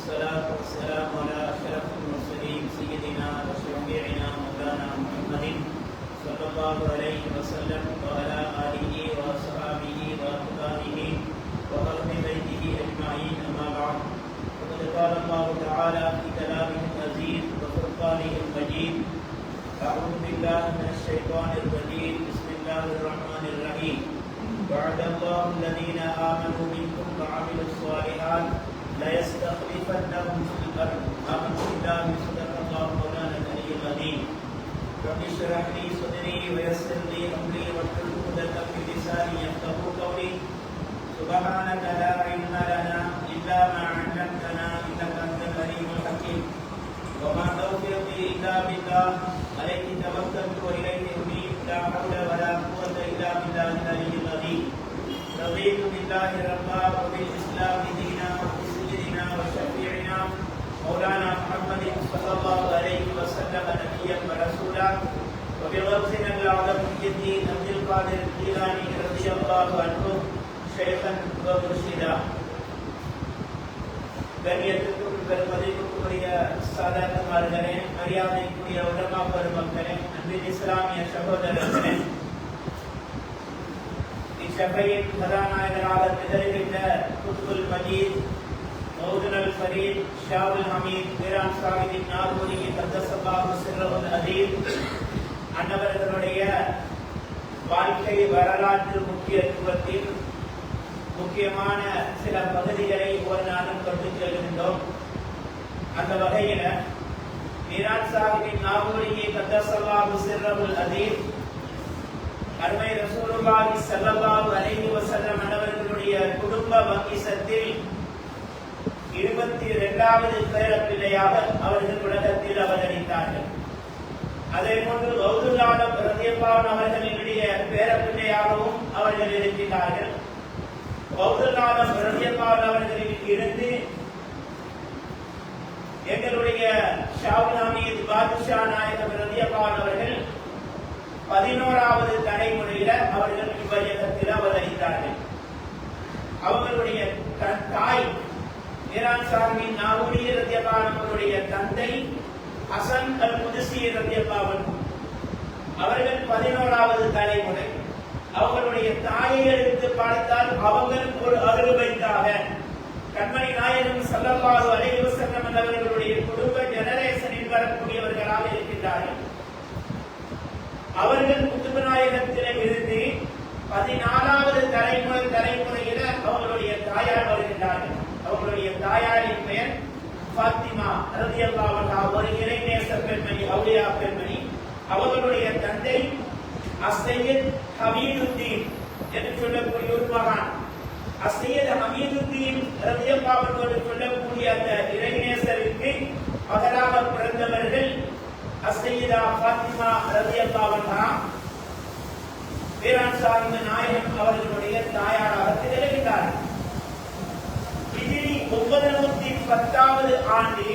والصلاة والسلام على أشرف المرسلين سيدنا وشفيعنا مولانا محمد صلى الله عليه وسلم وعلى آله وأصحابه وأتباعه وأهل بيته أجمعين أما بعد فقد قال الله تعالى في كلامه العزيز وفرقانه المجيد أعوذ بالله من الشيطان الرجيم بسم الله الرحمن الرحيم وعد الله الذين آمنوا منكم وعملوا الصالحات ليستخلفنهم في الأرض آمنوا بالله صدق الله مولانا العلي العظيم رب اشرح لي صدري ويسر لي أمري واحلل عقدة من لساني يفقهوا قولي سبحانك لا علم لنا إلا ما علمتنا إنك أنت العليم الحكيم وما توفيقي إلا بالله عليك توكلت وإليه أنيب لا حول ولا قوة إلا بالله العلي العظيم رضيت بالله ربا وبالإسلام دينا وبسيدنا وشفيعنا مولانا محمد صلى الله عليه وسلم نبيا ورسولا وبغوثنا الأعظم الدين عبد القادر الجيلاني رضي الله عنه شيخا ومرشدا கண்ணியத்திற்கும் பெருமதிப்புக்குரிய சாதாரணமார்களே, மரியாதைக்குரிய உலமா பெருமக்களே, அன்பின் இஸ்லாமிய சகோதரர்களே, இச்சபையின் கதாநாயகராக திகழ்கின்ற குத்புல் மஜீத் மௌதுனல் ஃபரீத் ஷாவுல் ஹமீத் மீரான் சாஹிபின் நாகூரியின் கத்தசல்லாஹு சிர்ருல் அதீம் அன்னவர்களுடைய வாழ்க்கை வரலாற்று முக்கியத்துவத்தில் முக்கியமான சில பகுதிகளை ஒரு நாளும் கொண்டு செல்கின்றோம். அந்த வகையில மீரான் சாஹிபின் நாகூரியை கத்தசல்லாஹு சிர்ருல் அதீம் அருமை ரசூலுல்லாஹி ஸல்லல்லாஹு அலைஹி வஸல்லம் அவர்களுடைய குடும்ப வங்கிசத்தில் 22வது பேரப்பிள்ளையாக அவர்கள் உலகத்தில் அவதரித்தார்கள். அதே போன்று அப்துல்லாஹ் ரலியல்லாஹு அவர்களினுடைய பேரப்பிள்ளையாகவும் அவர்கள் இருக்கிறார்கள். அப்துல்லாஹ் ரலியல்லாஹு அவர்களில் இருந்து எங்களுடைய ஷாவுல் ஹமீத் பாதுஷா நாயகம் ரலியல்லாஹு அவர்கள் 11வது தலைமுறையில அவர்கள் இவ்வையகத்தில் அவதரித்தார்கள். அவர்களுடைய தாய் மீரான் சாஹிபின் நாகூரி ரலியல்லாஹு அவர்களுடைய தந்தை ஹசன் அல் குதுஸி ரலியல்லாஹு அன்ஹு அவர்கள் 11வது தலைமுறை. அவர்களுடைய தாயை எடுத்து பார்த்தால் அவர்கள் ஒரு அருள்பைத்தாக கண்மணி நாயகம் ஸல்லல்லாஹு அலைஹி வஸல்லம் அவர்களுடைய குடும்ப ஜெனரேஷனில் வரக்கூடியவர்களாக இருக்கின்றார்கள். அவர்கள் குத்துபு நாயகத்திலே இருந்து 14வது தலைமுறையில அவர்களுடைய தாயார் வருகின்றார்கள். அவர்களுடைய தாயாரின் பெயர் ஃபாத்திமா ரலியல்லாஹு அன்ஹா, ஒரு இறைநேச பெண்மணி, அவுலியா பெண்மணி. அவர்களுடைய தந்தை அஸ்ஸையத் ஹமீதுத்தீன் என்று சொல்லக்கூடிய ஒரு மகான். அஸ்ஸையத் ஹமீதுத்தீன் ரலியல்லாஹு அன்ஹு என்று சொல்லக்கூடிய அந்த இறைநேசருக்கு மகளாக பிறந்தவர்கள் அஸ்ஸையதா ஃபாத்திமா ரலியல்லாஹு அன்ஹா மீரான் சாஹிப் நாயகம் அவர்களுடைய தாயாராக திகழ்கிறார்கள். ஹிஜ்ரி 910வது ஆண்டு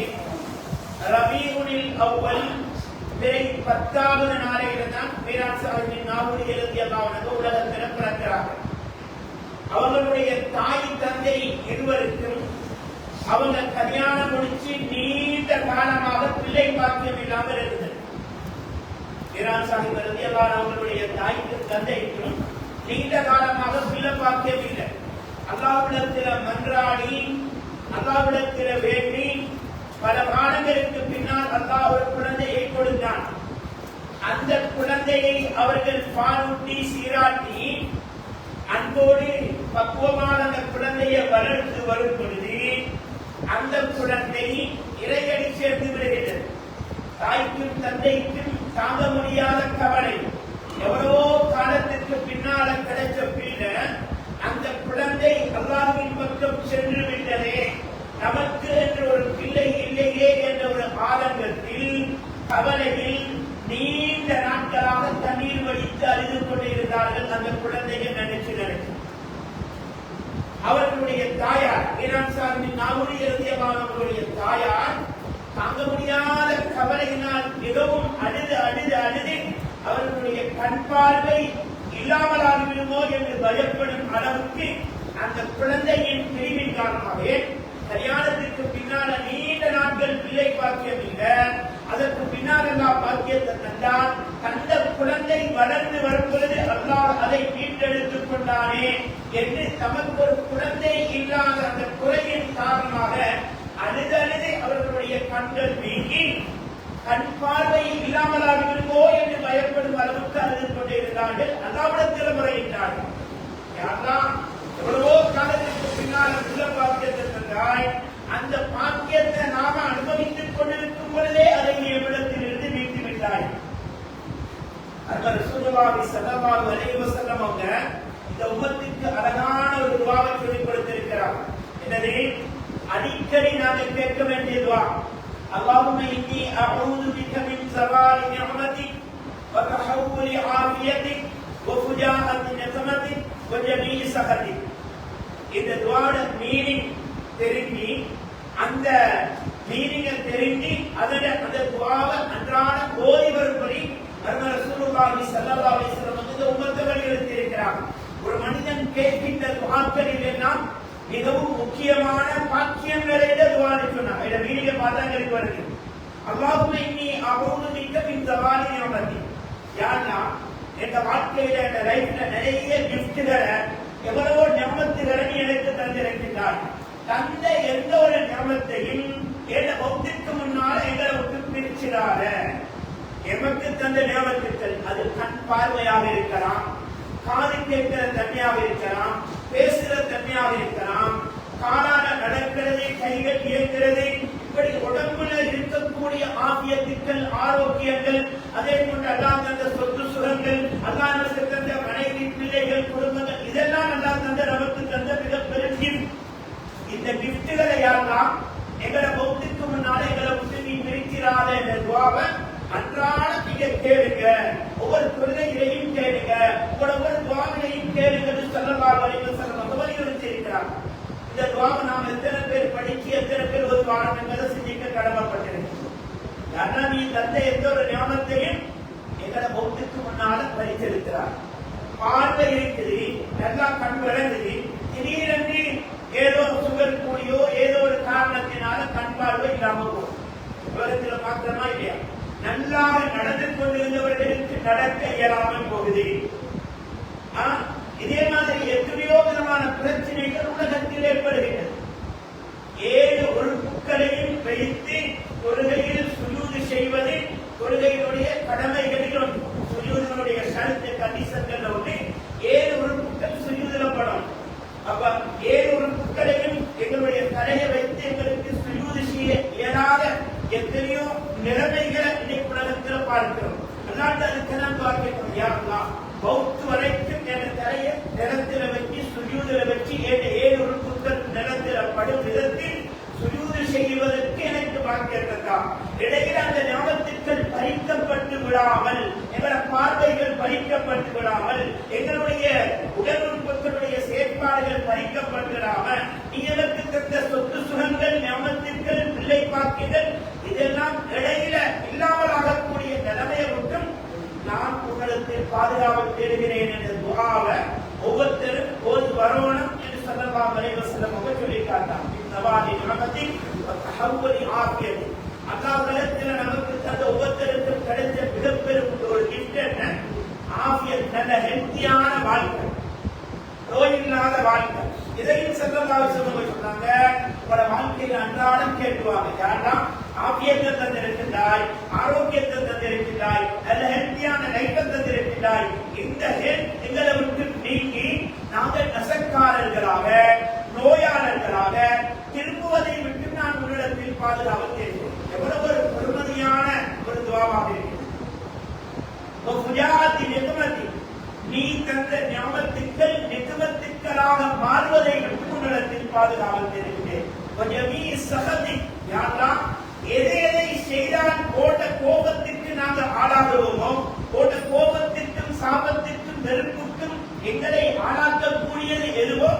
ரபீஉல் அவ்வல் 10வது நாளையில்தான் மீரான் சாஹிப் நாகூரி ரலியல்லாஹு அன்ஹு உலகத்தில் பிறக்கிறார்கள். அவர்களுடைய தாய் தந்தை இருவருக்கும் அவங்க கல்யாணம் முடிச்சு நீண்ட காலமாக பிள்ளை பாக்கியம் இல்லாமல் இருந்தது. மீரான் சாஹிப் ரலியல்லாஹு அன்ஹு அவர்களுடைய தாய்க்கும் தந்தைக்கும் நீண்ட காலமாக பிள்ளை பாக்கியம் இல்லை. அல்லாஹ்விடத்தில் மன்றாடி அல்லாஹ்விடத்தில் வேண்டி பல காலங்களுக்கு பின்னால் அல்லாஹ் ஒரு குழந்தையை கொடுத்தான். அந்த குழந்தையை அவர்கள் பாலூட்டி சீராட்டி அன்போடு பக்குவமான அந்த குழந்தையை வளர்த்து வரும் பொழுது அந்த குழந்தை இறையடி சேர்ந்து விடுகிறது. தாய்க்கும் தந்தைக்கும் தாங்க முடியாத கவலை. எவ்வளவோ காலத்திற்கு பின்னால கிடைச்ச பிள்ளை அந்த குழந்தை அல்லாஹ்வின் பக்கம் சென்று விட்டதே, நமக்கு என்று ஒரு பிள்ளை இல்லையே என்ற ஒரு ஆதங்கத்தில் கவலையில் நீண்ட நாட்களாக தண்ணீர் வடித்து அழுது கொண்டிருந்தார்கள். அந்த குழந்தையை நினைச்சு அவர்களுடைய தாயார் மீரான் சாஹிப் நாகூரி ரலியல்லாஹு அன்ஹு அவர்களுடைய தாயார் தாங்க முடியாத கவலையினால் மிகவும் அழுது அவர்களுடைய கண் பார்வை இல்லாமலாகிவிடுமோ என்று பயப்படும் அளவுக்கு அந்த குழந்தையின் பிரிவின் காரணமாக கல்யாணத்திற்கு பின்னால் தந்தான். அந்த குழந்தை வளர்ந்து வரும் பொழுது அல்லாஹ் அதை மீட்டெடுத்துக் கொண்டானே என்று தமக்கு ஒரு குழந்தை இல்லாத அந்த குறையின் காரணமாக அழுதழுது அவர்களுடைய கண்கள் வீங்கி கண் பார்வை இல்லாமலாகிறதோ என்று பயப்படும் அளவுக்கு அழுது கொண்டிருந்தார்கள். அல்லாஹ்விடத்தில் முறையிட்டார்கள். யாரெல்லாம் எவ்வளவோ காலத்திற்கு பின்னால் உள்ள பாக்கியத்தை தந்தாய், அந்த பாக்கியத்தை நாம அனுபவித்துக் கொண்டிருக்கும் பொழுதே அதை எவ்விடத்தில் இருந்து மீட்டு விட்டாய். அன்வர் ரசூலுல்லாஹி ஸல்லல்லாஹு அலைஹி வஸல்லம் அவங்க இந்த உம்மத்துக்கு அழகான ஒரு துஆவை சொல்லிக் கொடுத்திருக்கிறார். என்னது? அடிக்கடி நாங்கள் கேட்க வேண்டிய துஆ. அல்லாஹும்ம இன்னி அஊது பிக மின் ஸவாலி நிஅமதிக் வ தஹவ்வுலி ஆஃபியதிக் வ ஃபுஜாஅத்தி நிக்மதிக் வ ஜமீஇ ஸஹதிக். இந்த துஆவோட மீனிங் தெரிஞ்சு அந்த மீனிங்கை தெரிஞ்சு அந்த துஆவை அன்றாட ஓதி வரும்படி ரசூலுல்லாஹி ஸல்லல்லாஹு அலைஹி வஸல்லம் இந்த உம்மத்தை வலியுறுத்தி இருக்கிறார். ஒரு மனிதன் கேட்கின்ற துஆக்களில் எல்லாம் மிகவும் முக்கியமான பாக்கியம் நிறைந்த துஆன்னு சொன்னார். இத மீனிங்க பார்த்தா எனக்கு வருது. அல்லாஹும்ம இன்னி அஊது பிக மின் ஸவாலி நிஅமதிக். யா அல்லாஹ், எங்க வாழ்க்கையில எங்க லைஃப்ல நிறைய கிஃப்ட்களை எவ்வளவோ நியமத்துகளை நீ எனக்கு தந்திருக்கின்றாய். தந்த எந்த ஒரு நியமத்தையும் என் ஒத்துக்கு முன்னால எங்களை விட்டு பிரிச்சிடாத. எமக்கு தந்த நியமத்துக்கள் அது கண் பார்வையாக இருக்கலாம், காது கேட்கிற தன்மையாக இருக்கலாம், பேசுகிற தன்மையாக இருக்கலாம், காலால நடக்கிறது, கைகள் இயக்கிறது, இப்படி உடம்புல இருக்கக்கூடிய ஆபியத்துக்கள், ஆரோக்கியங்கள், அதே போன்று அல்லாஹ் தந்த சொத்து சுகங்கள், அல்லாஹ் தந்த மனைவி, பிள்ளைகள், குடும்பங்கள், இதெல்லாம் அல்லாஹ் தந்த நமக்கு தந்த மிகப்பெரிய கிஃப்ட். இந்த கிஃப்ட்களை யாரெல்லாம் எங்களை மௌத்துக்கு முன்னால எங்களை விட்டு நீ பிரிக்கிறாத என்ற துஆவை அன்றாட நீங்க கேளுங்க. ஒவ்வொரு தொழுகையிலையும் கேளுங்க, ஒவ்வொரு துஆவிலையும் கேளுங்க. ஸல்லல்லாஹு அலைஹி வஸல்லம் வலியுறுத்தி இருக்கிறார். இந்த துஆவை நாம் எத்தனை பேர் படிச்சு எத்தனை பேர் ஒரு வாரம் என்பதை சிந்திக்க கடமைப்பட்டிருக்கிறோம். யாரா நீ தந்த எந்த ஒரு நியமத்தையும் எங்களை மௌத்துக்கு முன்னால பறித்திருக்கிறார். பார்வை இருக்குது, நல்லா கண் விளங்குது, திடீரென்று ஏதோ சுகர் கூடியோ ஏதோ ஒரு காரணத்தினால கண் பார்வை இல்லாம போகும். விவரத்தில் பார்க்கிறோமா இல்லையா? நல்லாக நடந்து கொண்டிருந்தவர்களுக்கு நடக்க இயலாமல் போகுது. இதே மாதிரி எத்தனையோ விதமான பிரச்சனைகள் உலகத்தில் ஏற்படுகின்றன. 7 உறுப்புகளையும் வைத்து தொழுகையில் சுஜூது செய்வது தொழுகையினுடைய கடமைகளில் ஒன்று. சுஜூதினுடைய ஷரத்து கண்டிஷன்கள் ஒன்று. 7 உறுப்புகள் சுஜூதிலப்படும். அப்ப 7 உறுப்புகளையும் எங்களுடைய தலையை வைத்து எங்களுக்கு சுஜூது செய்ய இயலாத எத்தனையோ நிலைமைகளை இன்னைக்கு உலகத்தில் பார்க்கிறோம். அல்லாஹ் அதுக்கு நான் பார்க்கிறோம். யா அல்லாஹ், மௌத் வரைக்கும் என் தலையை நிலத்தில் வச்சு சுஜூதுல வச்சு 7 உறுப்புகள் நிலத்தில் படும் விதத்தில் சுஜூது செய்வதற்கு எனக்கு பாக்கியத்தா. இடையில் அந்த ஞாபகத்துக்கள் பறிக்கப்பட்டு விடாமல், எங்களோட பார்வைகள் பறிக்கப்பட்டு விடாமல், எங்களுடைய உடல் உறுப்புகளுடைய செயற்பாடுகள் பறிக்கப்பட்டு விடாமல், நீங்களுக்கு தந்த சொத்து சுகங்கள், ஞாபகத்துக்கள், பிள்ளை பாக்கியங்கள் இதெல்லாம் இடையில இல்லாமலாகக்கூடிய நிலைமையை விட்டும் நான் உங்களுக்கு பாதுகாப்பு தேடுகிறேன் என்ற துஆவை ஒவ்வொருத்தரும் ஓது வரணும் என்று ஸல்லல்லாஹு அலைஹி வஸல்லம் அவங்க சொல்லி காட்டாங்க. ஸவாலி நிஅமதிக் வ தஹவ்வுலி ஆஃபியதிக். அல்லாஹ் உலகத்தில் நமக்கு தந்த ஒவ்வொருத்தருக்கும் கிடைச்ச மிகப்பெரும் ஒரு கிஃப்ட் என்ன? ஆஃபியத், நல்ல ஹெல்த்தியான வாழ்க்கை, நோய் இல்லாத வாழ்க்கை. இதையும் ஸல்லல்லாஹு அலைஹி வஸல்லம் சொன்னாங்க. உங்களோட வாழ்க்கையில் அன்றாடம் கேட்குவாங்க, யாரெல்லாம் ஆஃபியத்தை தந்திருக்கின்றாய், ஆரோக்கியத்தை தந்திருக்கின்றாய், நல்ல ஹெல்த்தியான லைஃபை தந்திருக்கின்றாய். இந்த ஹெல்த் எங்களை விட்டு நீங்கி நாங்கள் நசக்காரர்களாக, நோயாளர்களாக திரும்புவதை விட்டு நான் உன்னிடத்தில் பாதுகாப்பு தேடுகிறேன். எவ்வளவு ஒரு பெருமதியான ஒரு துஆவாக இருக்கிறது. நீ தந்த ஞாபகத்துக்கள் நிகமத்துக்களாக மாறுவதை விட்டு உன்னிடத்தில் பாதுகாப்பு தேடுகிறேன். எதை செய்தால் போட்ட கோபத்திற்கு நாங்கள் ஆளாகுவோமோ, போட்ட கோபத்திற்கும் சாபத்திற்கும் வெறுப்புக்கும் எங்களை ஆளாக்கக்கூடியது எதுவோ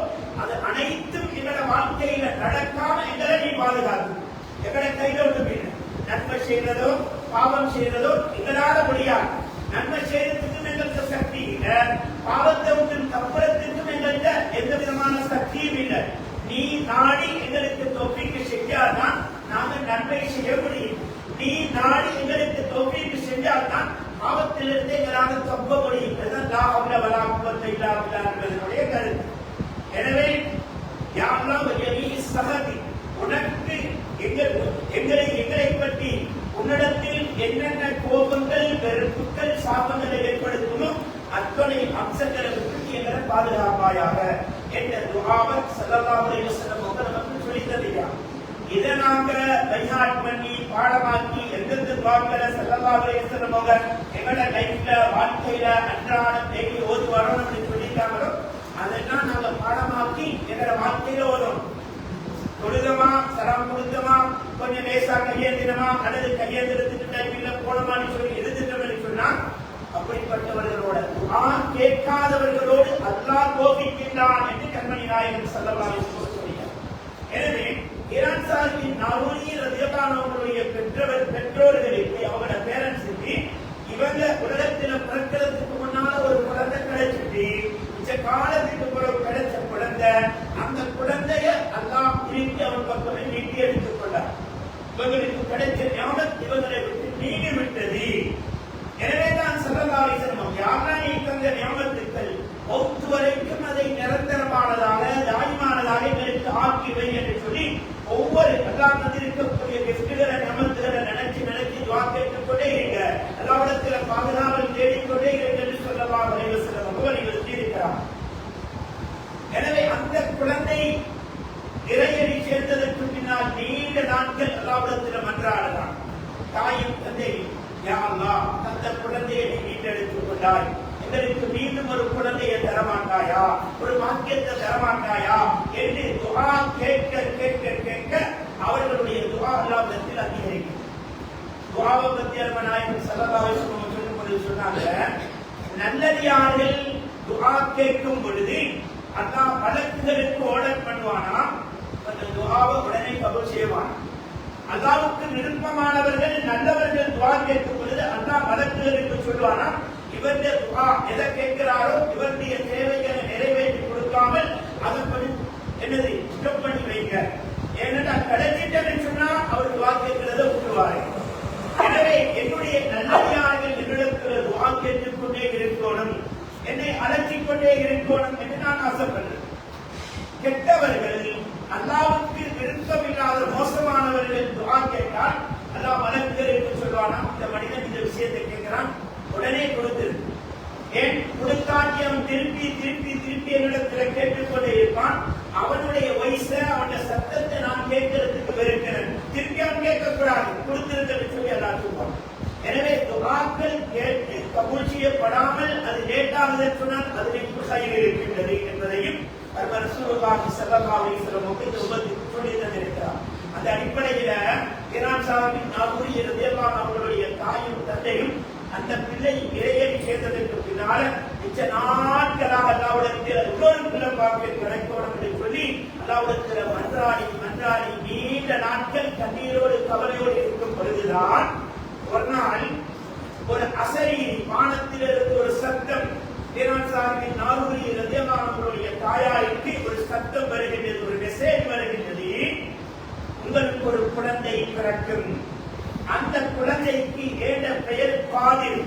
அது அனைத்தும் எங்களோட வாழ்க்கையில நடக்காம எங்களை நீ பாதுகாக்கும். எங்களை கையில ஒன்று நன்மை செய்யறதோ பாவம் செய்யறதோ எங்களால முடியாது. நன்மை செய்யறதுக்கும் எங்களுக்கு சக்தி இல்லை, பாவத்தை விட்டு தப்புறத்துக்கும் எங்கள்கிட்ட எந்த விதமான சக்தியும் இல்லை. நீ நாடி எங்களுக்கு தௌஃபீக் செஞ்சாதான் நாங்கள் நன்மை செய்ய முடியும். நீ நாடி எங்களுக்கு தௌஃபீக் செஞ்ச செஞ்சால்தான் ஆபத்திலிருந்து எங்களால் தப்ப முடியும். என்பதனுடைய கருத்து. எனவே யாரெல்லாம் சகதி உனக்கு எங்களை பற்றி உன்னிடத்தில் என்னென்ன கோபங்கள் வெறுப்புகள் சாபங்களை ஏற்படுத்துமோ அத்தனை அம்சங்களை விட்டு எங்களை பாதுகாப்பாயாக என்ற துஆவை ஸல்லல்லாஹு அலைஹி வஸல்லம் நமக்கு சொல்லித் தருகிறார். இதை நாங்க பைஹாட் பண்ணி பாடமாக்கி எந்தெந்த துஆக்களை ஸல்லல்லாஹு அலைஹி வஸல்லம் எங்களோட லைஃப்ல வாழ்க்கையில அன்றாடம் டெய்லி ஓதி வரணும் அப்படின்னு சொல்லிட்டாங்களோ அதெல்லாம் நாங்க பாடமாக்கி எங்களோட வாழ்க்கையில ஓதும். தொழுதமா சலாம் கொடுத்தமா கொஞ்சம் லேசா கையேந்திரமா அல்லது கையேந்திரத்துக்கு டைமில்ல போனமான்னு சொல்லி எழுதிட்டோம்னு சொன்னா அப்படிப்பட்டவர்களோட துஆ கேட்காதவர்களோடு அல்லாஹ் கோபிக்கின்றான் என்று கண்மணி நாயகம் ஸல்லல்லாஹு அலைஹி வஸல்லம் சொல்கிறார். எனவே ஈரான் சாஹிப் நாவூரி ரலியல்லாஹு அன்ஹுடைய பெற்றோர்களுக்கு அவங்களோட பேரண்ட்ஸுக்கு இவங்க உலகத்தில பிறக்கிறதுக்கு முன்னால ஒரு குழந்தை கிடைச்சிட்டு இந்த காலத்துக்கு பிறகு கிடைச்ச குழந்தை அந்த குழந்தைய அல்லாஹ் திருப்பி அவன் பக்கம் நீட்டி எடுத்துக் கொண்டார். இவங்களுக்கு கிடைச்ச ஞாபகம் இவங்களை விட்டு நீங்கி விட்டது. எனவேதான் ஸல்லல்லாஹு அலைஹி வஸல்லம் யாரானி தந்த ஞாபகத்துக்கள் மௌத் வரைக்கும் அதை நிரந்தரமானதாக தாய்மானதாக எங்களுக்கு ஆக்கிவை என்று சொல்லி ஒவ்வொரு அல்லாஹ் தந்திருக்கக்கூடிய கிஃப்ட்களை ஞாபகத்துகளை நினைச்சு துஆ கேட்டுக்கொண்டே இருங்க. அல்லாஹ்விடத்துல பாதுகாவல் தேடிக்கொண்டே இருங்க என்று ஸல்லல்லாஹு அலைஹி வஸல்லம் அவர்கள் சொல்லியிருக்கிறார். எனவே அந்த குழந்தை இறையடி சேர்ந்ததற்கு பின்னால் நீண்ட நாட்கள் அல்லாஹ்விடத்தில் மன்றாடுகிறான். தாயும் தந்தையும் யா அல்லாஹ் அந்த குழந்தையை நீ மீட்டெடுத்துக் கொண்டாய், எங்களுக்கு மீண்டும் ஒரு குழந்தையை தரமாட்டாயா, ஒரு வாக்கியத்தை தரமாட்டாயா என்று துஆ கேட்க கேட்க கேட்க அவர்களுடைய துஆ அல்லாஹ்விடத்தில் அதிகரிக்கும். துஆவை பத்தி நாயகம் ஸல்லல்லாஹு அலைஹி வஸல்லம் சொல்லும்போது சொன்னாங்க, நல்லடியார்கள் துஆ கேட்கும் பொழுது அல்லாஹ் மலக்குகளுக்கு ஆர்டர் பண்ணுவானா, அந்த துஆவை உடனே கபூல் செய்வான். அல்லாஹ்வுக்கு விருப்பமானவர்கள் நல்லவர்கள் துஆ கேட்கும் பொழுது அல்லாஹ் மலக்குகளுக்கு சொல்வானா, இவருடைய துஆ எதை கேட்கிறாரோ இவருடைய தேவைகளை நிறைவேற்றி கொடுக்காமல் அதை என்னது ஸ்டாப் பண்ணி வைங்க. ஏன்னா கிடைச்சிட்டேன்னு சொன்னா அவர் துஆ கேட்கிறத விட்டுருவாரு. எனவே என்னுடைய நல்லடியார்கள் என்னிடத்தில் துஆ கேட்டுக் கொண்டே இருக்கணும், என்னை அழைச்சிக் கொண்டே இருக்கணும் என்று நான் ஆசைப்படுறேன். கெட்டவர்கள் அல்லாஹ்வுக்கு விருப்பமில்லாத மோசமானவர்கள் துஆ கேட்டால் அல்லாஹ் மலக்குகளுக்கு சொல்வானா, இந்த மனிதன் இந்த விஷயத்தை கேட்கிறான் உடனே கொடுத்துரு. ஏன் கொடுத்தாட்டி அவன் திருப்பி திருப்பி திருப்பி என்னிடத்தில் கேட்டுக்கொண்டே இருப்பான். அவனுடைய வயசை அவனுடைய சத்தத்தை நான் கேட்கறதுக்கு வெறுக்கிறேன், திருப்பி அவன் கேட்கக்கூடாது, கொடுத்திருக்கிறது சொல்லி அல்லாஹ் சொல்வான். எனவே துஆக்கள் கேட்டு கபூல் செய்யப்படாமல் அது லேட்டாகுது சொன்னால் அது நிச்சயம் இருக்கின்றது என்பதையும் ரசூலுல்லாஹி ஸல்லல்லாஹு அலைஹி வஸல்லம் இந்த உம்மத்துக்கு சொல்லி தந்திருக்கிறார். அந்த அடிப்படையில ஈரான் சாஹிப் நாவூரி ரலியல்லாஹு அவர்களுடைய தாயும் தந்தையும் அந்த பிள்ளை இறையடி சேர்ந்ததற்கு பின்னால மிச்ச நாட்களாக அல்லாஹ்விடத்தில் இன்னொரு பிள்ளை பாக்கியம் கிடைக்கணும் என்று சொல்லி அல்லாஹ்விடத்தில் மன்றாடி மன்றாடி நீண்ட நாட்கள் கண்ணீரோடு கவலையோடு இருக்கும் பொழுதுதான் ஒரு நாள் ஒரு அசரி வானத்திலிருந்து ஒரு சத்தம் ஈரான் சாஹிப் நாவூரி ரலியல்லாஹு அவர்களுடைய தாயாருக்கு ஒரு சத்தம் வருகின்றது, ஒரு மெசேஜ் வருகின்றது, உங்களுக்கு ஒரு குழந்தை பிறக்கும். அந்த குழந்தைக்கு ஏற்ற பெயர் காதிர்.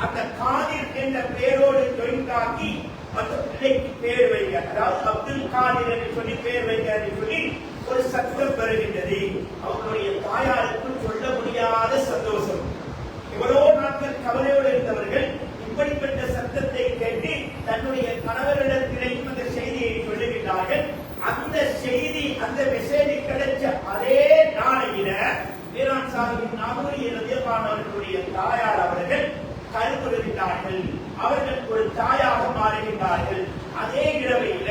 அந்த காதிர் என்ற பெயரோடு ஜொயின்டாக்கி அந்த பிள்ளைக்கு பெயர் வைங்க, அதாவது அப்துல் காதிர் என்று சொல்லி பெயர் வைங்க என்று சொல்லி ஒரு சத்தம் வருகின்றது. அவர்களுடைய தாயாருக்கு சொல்ல முடியாத சந்தோஷம். எவ்வளோ நாட்கள் கவலையோடு இருந்தவர்கள் இப்படிப்பட்ட சத்தத்தை கேட்டு தன்னுடைய கணவரிடத்திலேயும் அந்த செய்தியை சொல்லுகின்றார்கள். அந்த செய்தி அந்த மெசேஜ் கிடைச்ச அதே நாளையில ஈரான் சாஹிப் நாவூரி ரலியல்லாஹு அவர்களுடைய தாயார் அவர்கள் கருவுறுகின்றார்கள். அவர்கள் ஒரு தாயாக மாறுகின்றார்கள். அதே இரவையில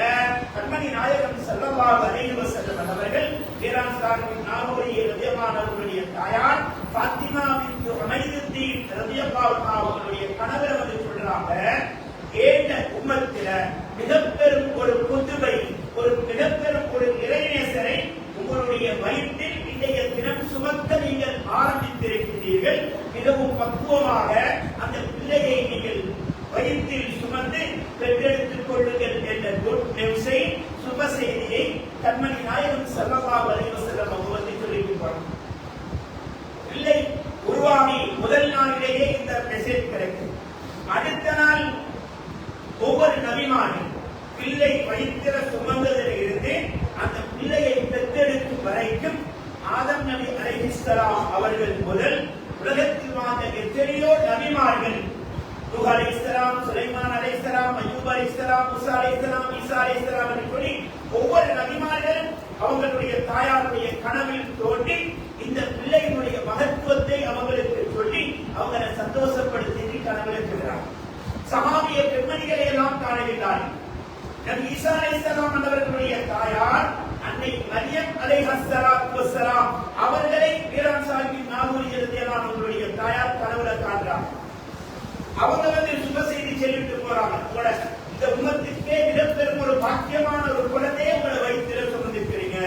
கண்மணி நாயகம் ஸல்லல்லாஹு அலைஹி வஸல்லம் அவர்கள் ஈரான் சாஹிப் நாவூரி ரலியல்லாஹு அவர்களுடைய தாயார் ஃபாத்திமா பின்த் உமைதுத்தீன் ரலியல்லாஹு அவர்களுடைய கணவர் வந்து சொல்றாங்க, ஏண்ட உம்மத்தில மிகப்பெரும் ஒரு குதுபை, ஒரு மிகப்பெரும் ஒரு இறைநேசரை உங்களுடைய வயிற்றில் இன்றைய தினம் சுமக்க நீங்கள் ஆரம்பித்திருக்கிறீர்கள். மிகவும் பக்குவமாக அந்த பிள்ளையை நீங்கள் வயிற்றில் சுமந்து பெற்றெடுத்துக் கொள்ளுங்கள் என்ற குட் நியூஸை, சுப செய்தியை கண்மணி நாயகம் ஸல்லல்லாஹு அலைஹி வஸல்லம் அவர்கள் சொல்லியிருக்கிறார். பிள்ளை உருவாகி முதல் நாளிலேயே நபி அலைஹிஸ்ஸலாம் அவர்கள் முதல் உலகத்தில் வாழ்ந்த எத்தனையோ நபிமார்கள் நூஹ் அலைஹிஸ்ஸலாம், சுலைமான் அலைஹிஸ்ஸலாம், அய்யூப் அலைஹிஸ்ஸலாம், மூசா அலைஹிஸ்ஸலாம், ஈசா அலைஹிஸ்ஸலாம் என்று சொல்லி ஒவ்வொரு நபிமார்களும் அவங்களுடைய தாயாருடைய கனவில் தோன்றி இந்த பிள்ளைகளுடைய மகத்துவத்தை அவங்களுக்கு சொல்லி அவங்களை சந்தோஷப்படுத்தி கனவிருக்கிறார். சஹாபிய பெண்மணிகளை எல்லாம் காணுகிறார்கள். நபி ஈசா அலைஹிஸ்ஸலாம் அவர்களுடைய தாயார் அன்னை மரியம் அலைஹிஸ்ஸலாத்து வஸ்ஸலாம் அவர்களை பீரான் சாஹிப் நாகூரி ரலியல்லாஹு அவர்களுடைய தாயார் கனவுல காண்றார். அவங்க சுப செய்தி சொல்லிட்டு போறாங்க. உங்களோட இந்த உம்மத்துக்கே மிகப்பெரும் ஒரு பாக்கியமான ஒரு குழந்தையை உங்களை வயிற்றில சுமந்திருக்கிறீங்க.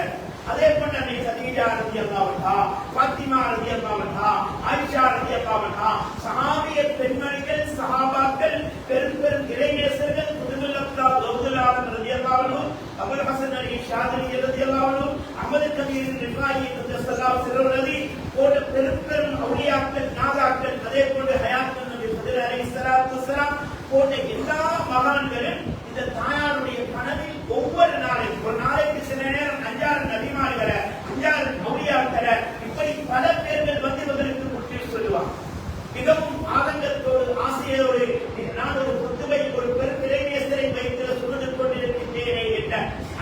அதே போல அன்னை கதீஜா ரலியல்லாஹு அன்ஹா, ஃபாத்திமா ரலியல்லாஹு அன்ஹா, ஆயிஷா ரலியல்லாஹு அன்ஹா, சஹாபிய பெண்மணிகள், சஹாபாக்கள், பெரும் பெரும் இளைஞர்கள், குதுபுல் அப்தால் கௌதுல் ஆலம் ரலியல்லாஹு அன்ஹு, அபுல் ஹசன் அலி ஷாதிலி ரலியல்லாஹு அன்ஹு, அஹ்மத் கபீர் ரிஃபாயி ரலியல்லாஹு சிறுவனதி போன்ற பெரும் பெரும் அவுலியாக்கள், நாதாக்கள், அதே போன்ற ஹயாத்துல் நபி ஃபதல் அலைஹிஸ்ஸலாத்து வஸ்ஸலாம் போன்ற எல்லா மகான்களும் இந்த தாயாருடைய கனவில் ஒவ்வொரு நாளைக்கு ஒரு நாளைக்கு சில நேரம் 5-6 நபிமார்களை 5-6 அவுலியாக்களை இப்படி பல பேர்கள் வந்து இவர்களுக்கு முற்றி சொல்லுவாங்க. மிகவும் ஆதங்கத்தோடு ஆசையோடு நான் ஒரு புத்துவை ஒரு பெரும் இளைஞரை வைத்து சுமந்து கொண்டிருக்கின்றேனே என்ற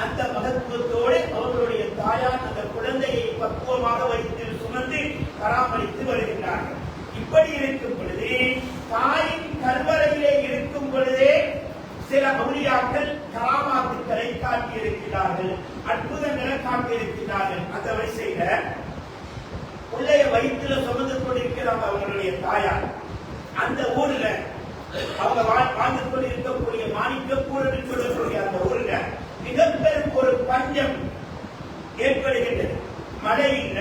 அந்த மகத்துவத்தோடு அவர்களுடைய தாயார் அந்த குழந்தையை பக்குவமாக வைத்து சுமந்து பராமரித்து வருகின்றார்கள். இப்படி இருக்கும் பொழுது தாயின் கருவறையிலே இருக்கும் பொழுதே சில அவுலியாக்கள் கராமாத்துக்களை காட்டியிருக்கிறார்கள், அற்புதங்களை காட்டியிருக்கிறார்கள். அந்த வரிசையில பிள்ளைய வயிற்றுல சுமந்து கொண்டிருக்கிறாங்க அவங்களுடைய தாயார். அந்த ஊர்ல அவங்க வாழ்ந்து கொண்டிருக்கக்கூடிய மாணிக்கப்பூர் என்று சொல்லக்கூடிய அந்த ஊர்ல மிகப்பெரும் ஒரு பஞ்சம் ஏற்படுகின்றது. மழையில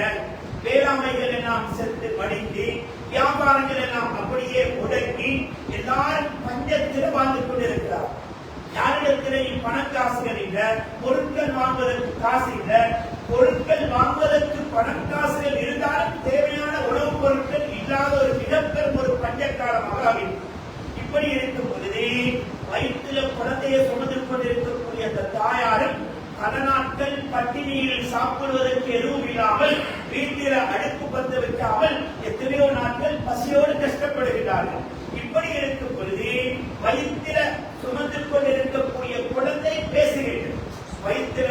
வேளாண்மைகள் எல்லாம் சென்று மடிந்து வியாபாரங்கள் எல்லாம் அப்படியே முடங்கி எல்லாரும் பஞ்சத்தில் வாழ்ந்து கொண்டிருக்கிறார். யாரிடத்திலே பணக்காசுகள் இல்ல, பொருட்கள் வாங்குவதற்கு காசு இல்ல, பொருட்கள் வாங்குவதற்கு பணக்காசுகள் இருந்தாலும் தேவையான உணவுப் பொருட்கள் இல்லாத ஒரு மிகப்பெரும் ஒரு பஞ்சக்காலமாக அமையும். இப்படி இருக்கும் பொழுது வயிற்றுல குழந்தையை சுமந்து கொண்டிருக்கக்கூடிய அந்த தாயாரும் பல நாட்கள் பட்டினியில் சாப்பிடுவதற்கு எதுவும் இல்லாமல் வீட்டில அடுப்பு பத்த வைக்காமல் எத்தனையோ நாட்கள் பசியோடு கஷ்டப்படுகிறார்கள். இப்படி இருக்கும் பொழுது வயிற்றில சுமந்து கொண்டிருக்கக்கூடிய குழந்தை பேசுகிறது. வயிற்றில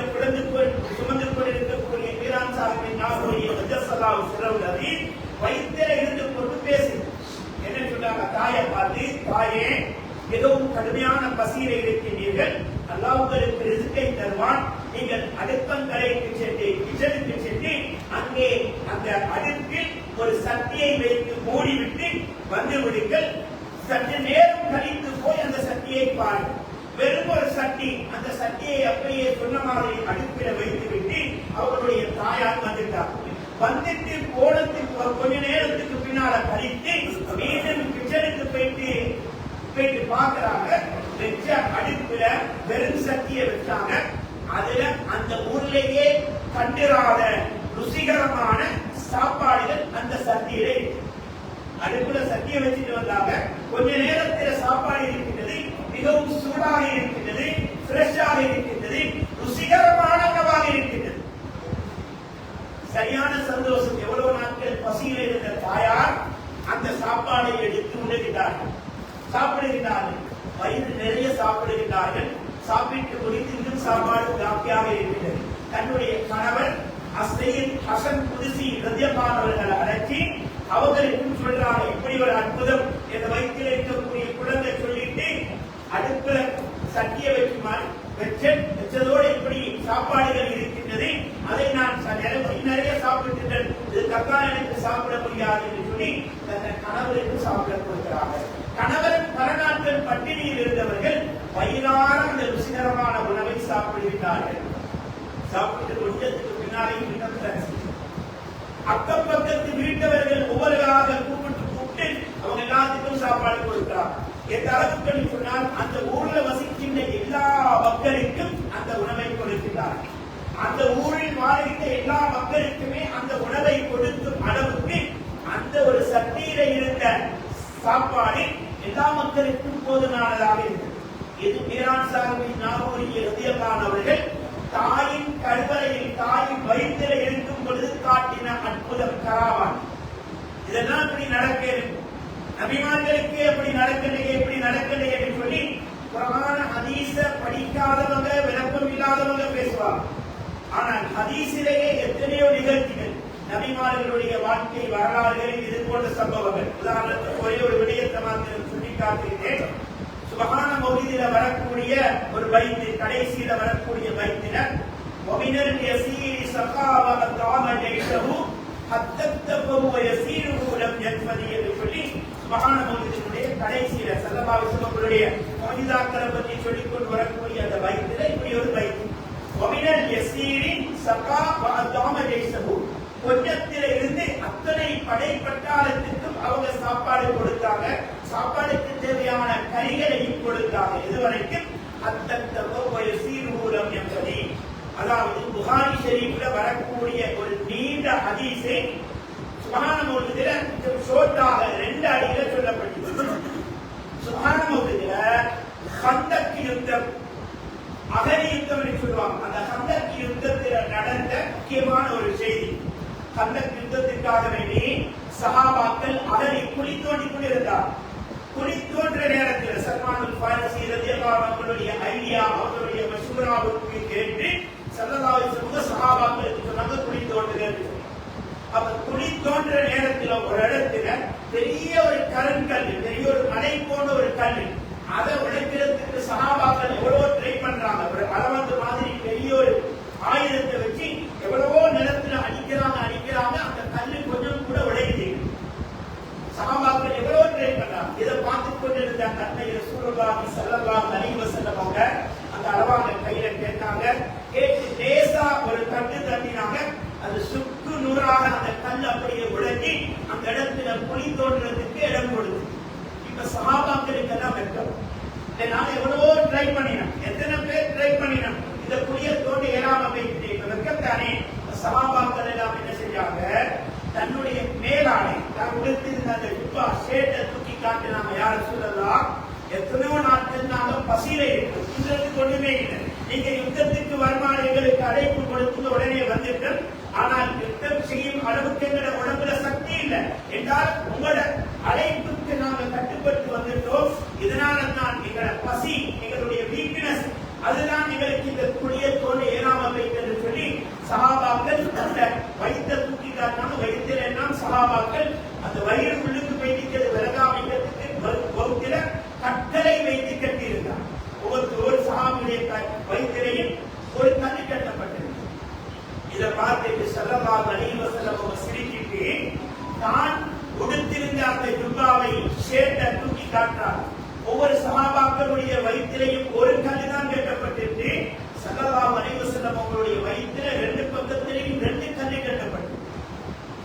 சுமந்து கொண்டிருக்கக்கூடிய பீரான் சாஹிப் நாகூரி ரலியல்லாஹு சிறவுலதி வயிற்றில இருந்து கொண்டு பேசுது. என்ன சொன்னாங்க? தாயை பார்த்து, தாயே மிகவும் கடுமையான பசியில இருக்கின்றீர்கள், அல்லாஹ் உங்களுக்கு ரிஸ்கை தருவான். நீங்கள் அடுப்பங்கரைக்கு சென்று கிச்சனுக்கு சென்று அங்கே அந்த அடுப்பில் ஒரு சட்டியை வைத்து மூடிவிட்டு வந்து விடுங்கள். சற்று நேரம் கழித்து போய் அந்த சட்டியை பாருங்கள். வெறும் ஒரு சட்டி, அந்த சட்டியை அப்படியே சொன்ன மாதிரி அடுப்பில வைத்து விட்டு அவருடைய தாயார் வந்துட்டார். வந்துட்டு போனதுக்கு கொஞ்ச நேரத்துக்கு பின்னால கழித்து மீண்டும் கிச்சனுக்கு போயிட்டு பாக்குறாங்க. வெச்ச அடுப்புல வெறும் சட்டியை வச்சாங்க. அதுல அந்த ஊர்லேயே கண்டிராத ருசிகரமான சாப்பாடுகள் அந்த சட்டியில அடுப்புல சட்டியை வச்சுட்டு வந்தாங்க. கொஞ்ச நேரத்தில் சாப்பாடு இருக்கின்றது, மிகவும் சூடாக இருக்கின்றது, ஃப்ரெஷ்ஷாக இருக்கின்றது, ருசிகரமான உணவாக இருக்கின்றது. சரியான சந்தோஷம். எவ்வளவு நாட்கள் பசியில் இருந்த தாயார் அந்த சாப்பாடை எடுத்து உண்ணுகிறார்கள், சாப்பிடுகிறார்கள், வயிறு நிறைய சாப்பிடுகிறார்கள். சாப்பிட்டு முடித்து இன்னும் சாப்பாடு பாக்கியாக இருக்கிறது. தன்னுடைய கணவர் அஸ்ஸையீத் ஹசன் குதுஸி ரலியல்லாஹு அவர்களை அழைச்சி அவர்களுக்கும் சொல்றாங்க, இப்படி ஒரு அற்புதம் என்ற வயிற்றில் இருக்கக்கூடிய குழந்தை சொல்லிட்டு அடுப்புல சட்டியை வச்சதோடு இப்படி சாப்பாடுகள் இருக்கின்றது, அதை நான் நிறைய சாப்பிட்டுட்டேன், இதுக்காக எனக்கு சாப்பிட முடியாது என்று சொல்லி தன் கணவருக்கு சாப்பிட கொடுக்கிறார்கள். கணவரும் பல நாட்கள் பட்டினியில் இருந்தவர்கள் வயிறார அந்த ருசிகரமான உணவை சாப்பிடுகிறார்கள். சாப்பிட்டு கொஞ்சத்துக்கு பின்னாலேயும் அக்கம் பக்கத்து வீட்டவர்கள் ஒவ்வொருவராக கூப்பிட்டு அவங்க எல்லாத்துக்கும் சாப்பாடு கொடுக்கிறார். எந்த அளவுக்கு சொன்னால் அந்த ஊர்ல வசிக்கின்ற எல்லா மக்களுக்கும் அந்த உணவை கொடுக்கிறார். அந்த ஊரில் வாழ்கின்ற எல்லா மக்களுக்குமே அந்த உணவை கொடுக்கும் அளவுக்கு அந்த ஒரு சட்டியில இருந்த சாப்பாடு எல்லா மக்களுக்கும் போதுமானதாக இருந்தது. இது பீரான் சாஹிப் நாகூரி ரலியல்லாஹு அவர்கள் தாயின் கருவறையில் தாயின் வயிற்றில் இருக்கும் பொழுது காட்டின நபிமார்களுக்கு எப்படி நடக்கலையே என்று சொல்லி குர்ஆன் ஹதீஸ படிக்காதவங்க விளக்கம் இல்லாதவங்க பேசுவாங்க. ஆனால் ஹதீஸிலேயே எத்தனையோ நிகழ்ச்சிகள் நபிமார்களுடைய வாழ்க்கை வரலாறுகளில் இது போன்ற சம்பவங்கள். உதாரணத்துக்கு ஒரே ஒரு விடயத்தை மாத்திரம் சொல்லி காட்டுகிறேன். சுபஹான மௌலிதில வரக்கூடிய ஒரு பைத்து, கடைசியில வரக்கூடிய பைத்தில வமினல் யஸீரி ஸகாவ அத்ஆம ஜைஷஹு ஹத்தத்தபு வயஸீருஹு லம் யத்ஃபதி என்று சொல்லி சுபஹான மௌலிதினுடைய கடைசியில ஸல்லல்லாஹு அலைஹி வஸல்லம் மௌலிதாக்களை பற்றி சொல்லிக் கொண்டு வரக்கூடிய அந்த பைத்தில இப்படி ஒரு பைத்து, வமினல் யஸீரி ஸகாவ அத்ஆம ஜைஷஹு, கொஞ்சத்தில இருந்து அத்தனை படைப்பட்டாளத்துக்கும் அவங்க சாப்பாடு கொடுத்தாங்க, சாப்பாடுக்கு தேவையான கறிகளையும் கொடுத்தாங்க. இதுவரைக்கும் என்பதை, அதாவது புகாரி ஷரீஃப்ல வரக்கூடிய ஒரு நீண்ட ஹதீஸை சுப்ஹான மௌலிதில ஷோர்ட்டாக 2 அடியில சொல்லப்பட்டிருக்கு. சுப்ஹான மௌலிதில கந்தக் யுத்தம், அகழி யுத்தம் என்று சொல்லுவாங்க. அந்த கந்தக் யுத்தத்தில் நடந்த முக்கியமான ஒரு செய்தி. கந்தக் யுத்தத்திற்காக வேண்டி சஹாபாக்கள் அகழி குழி தோண்டிக் கொண்டிருந்தார். குழி தோன்ற நேரத்தில் சல்மானுல் ஃபாரிஸி ரலியல்லாஹு அன்ஹுடைய ஐடியா, அவருடைய மஷூராவுக்கு கேட்டு ஸல்லல்லாஹு அலைஹி வஸல்லம் சஹாபாக்களுக்கு சொன்னாங்க குழி தோண்டுங்க. அப்ப குழி தோன்ற நேரத்தில் ஒரு இடத்துல பெரிய ஒரு கருங்கல், பெரிய ஒரு மலை போன்ற ஒரு கல், அதை உடைக்கிறதுக்கு சஹாபாக்கள் எவ்வளவோ ட்ரை பண்றாங்க. ஒரு அளவந்து மாதிரி பெரிய ஒரு ஆயுதத்தை வச்சு எவ்வளவோ நிலத்துல அடிக்கிறாங்க. அந்த கல்லு கொஞ்சம் கூட உடையுது. சஹாபாக்கள் எவ்வளவோ ட்ரை பண்றாங்க. இதை பார்த்துக் கொண்டிருந்த அன்னை ரசூலுல்லாஹி ஸல்லல்லாஹு அலைஹி வஸல்லம் அவங்க அந்த அளவாங்க கையில கேட்டாங்க. கேட்டு லேசா ஒரு கட்டு தட்டினாங்க. அது சுக்கு நூறாக அந்த கல் அப்படியே உடைஞ்சி அந்த இடத்துல குழி தோன்றதுக்கு இடம் கொடுத்து. இப்ப சஹாபாக்களுக்கு எல்லாம் வெட்கம். நான் எவ்வளவோ ட்ரை பண்ணினேன், எத்தனை பேர் ட்ரை பண்ணினேன், இந்த குழியை தோண்டி ஏறாம போயிட்டு இப்ப வெட்கத்தானே. சஹாபாக்கள் எல்லாம் என்ன செஞ்சாங்க, தன்னுடைய மேலாடை தான் உடுத்திருந்த அந்த ஜுப்பா ஷேட்டை தூக்கி காட்டினாங்க. யார் சொல்லலாம், எத்தனையோ நாட்கள் நாங்க பசியில இருக்கோம், இன்றைக்கு ஒண்ணுமே இல்லை, நீங்க யுத்தத்துக்கு வருமான எங்களுக்கு அழைப்பு கொடுத்து உடனே வந்துட்டோம், ஆனால் யுத்தம் செய்யும் அளவுக்கு எங்களோட உடம்புல சக்தி இல்லை என்றால் உங்களோட அழைப்புக்கு நாங்கள் கட்டுப்பட்டு வந்துட்டோம். இதனால தான் எங்களோட பசி, எங்களுடைய வீக்னஸ், அதுதான் எங்களுக்கு இந்த குழியை தோண்டி ஏறாம போயிட்டு என்று சொல்லி சஹாபாக்கள் அந்த வயிற்றை தூக்கி காட்டினாங்க. வயிற்றில் எல்லாம் சஹாபாக்கள் அந்த வயிறு உள்ளுக்கு போயிட்டு விலகாமைக்கிறதுக்கு வகுத்தில கட்டளை வைத்து கட்டியிருந்தார். ஒவ்வொரு சஹாபியுடைய வயிற்றிலையும் ஒரு கல்லு கட்டப்பட்டிருக்கு. இதை பார்த்துட்டு ஸல்லல்லாஹு அலைஹி வஸல்லம் சிரிச்சிட்டு தான் உடுத்திருந்த அந்த ஜுப்பாவை ஷேட்டை தூக்கி காட்டினார். ஒவ்வொரு சஹாபாக்களுடைய வயிற்றிலையும் ஒரு கல்லு தான் கட்டப்பட்டிருக்கு. ஸல்லல்லாஹு அலைஹி வஸல்லம் அவங்களுடைய வயிற்றில 2 பக்கத்திலையும் 2 கல்லு கட்டப்பட்டிருக்கு.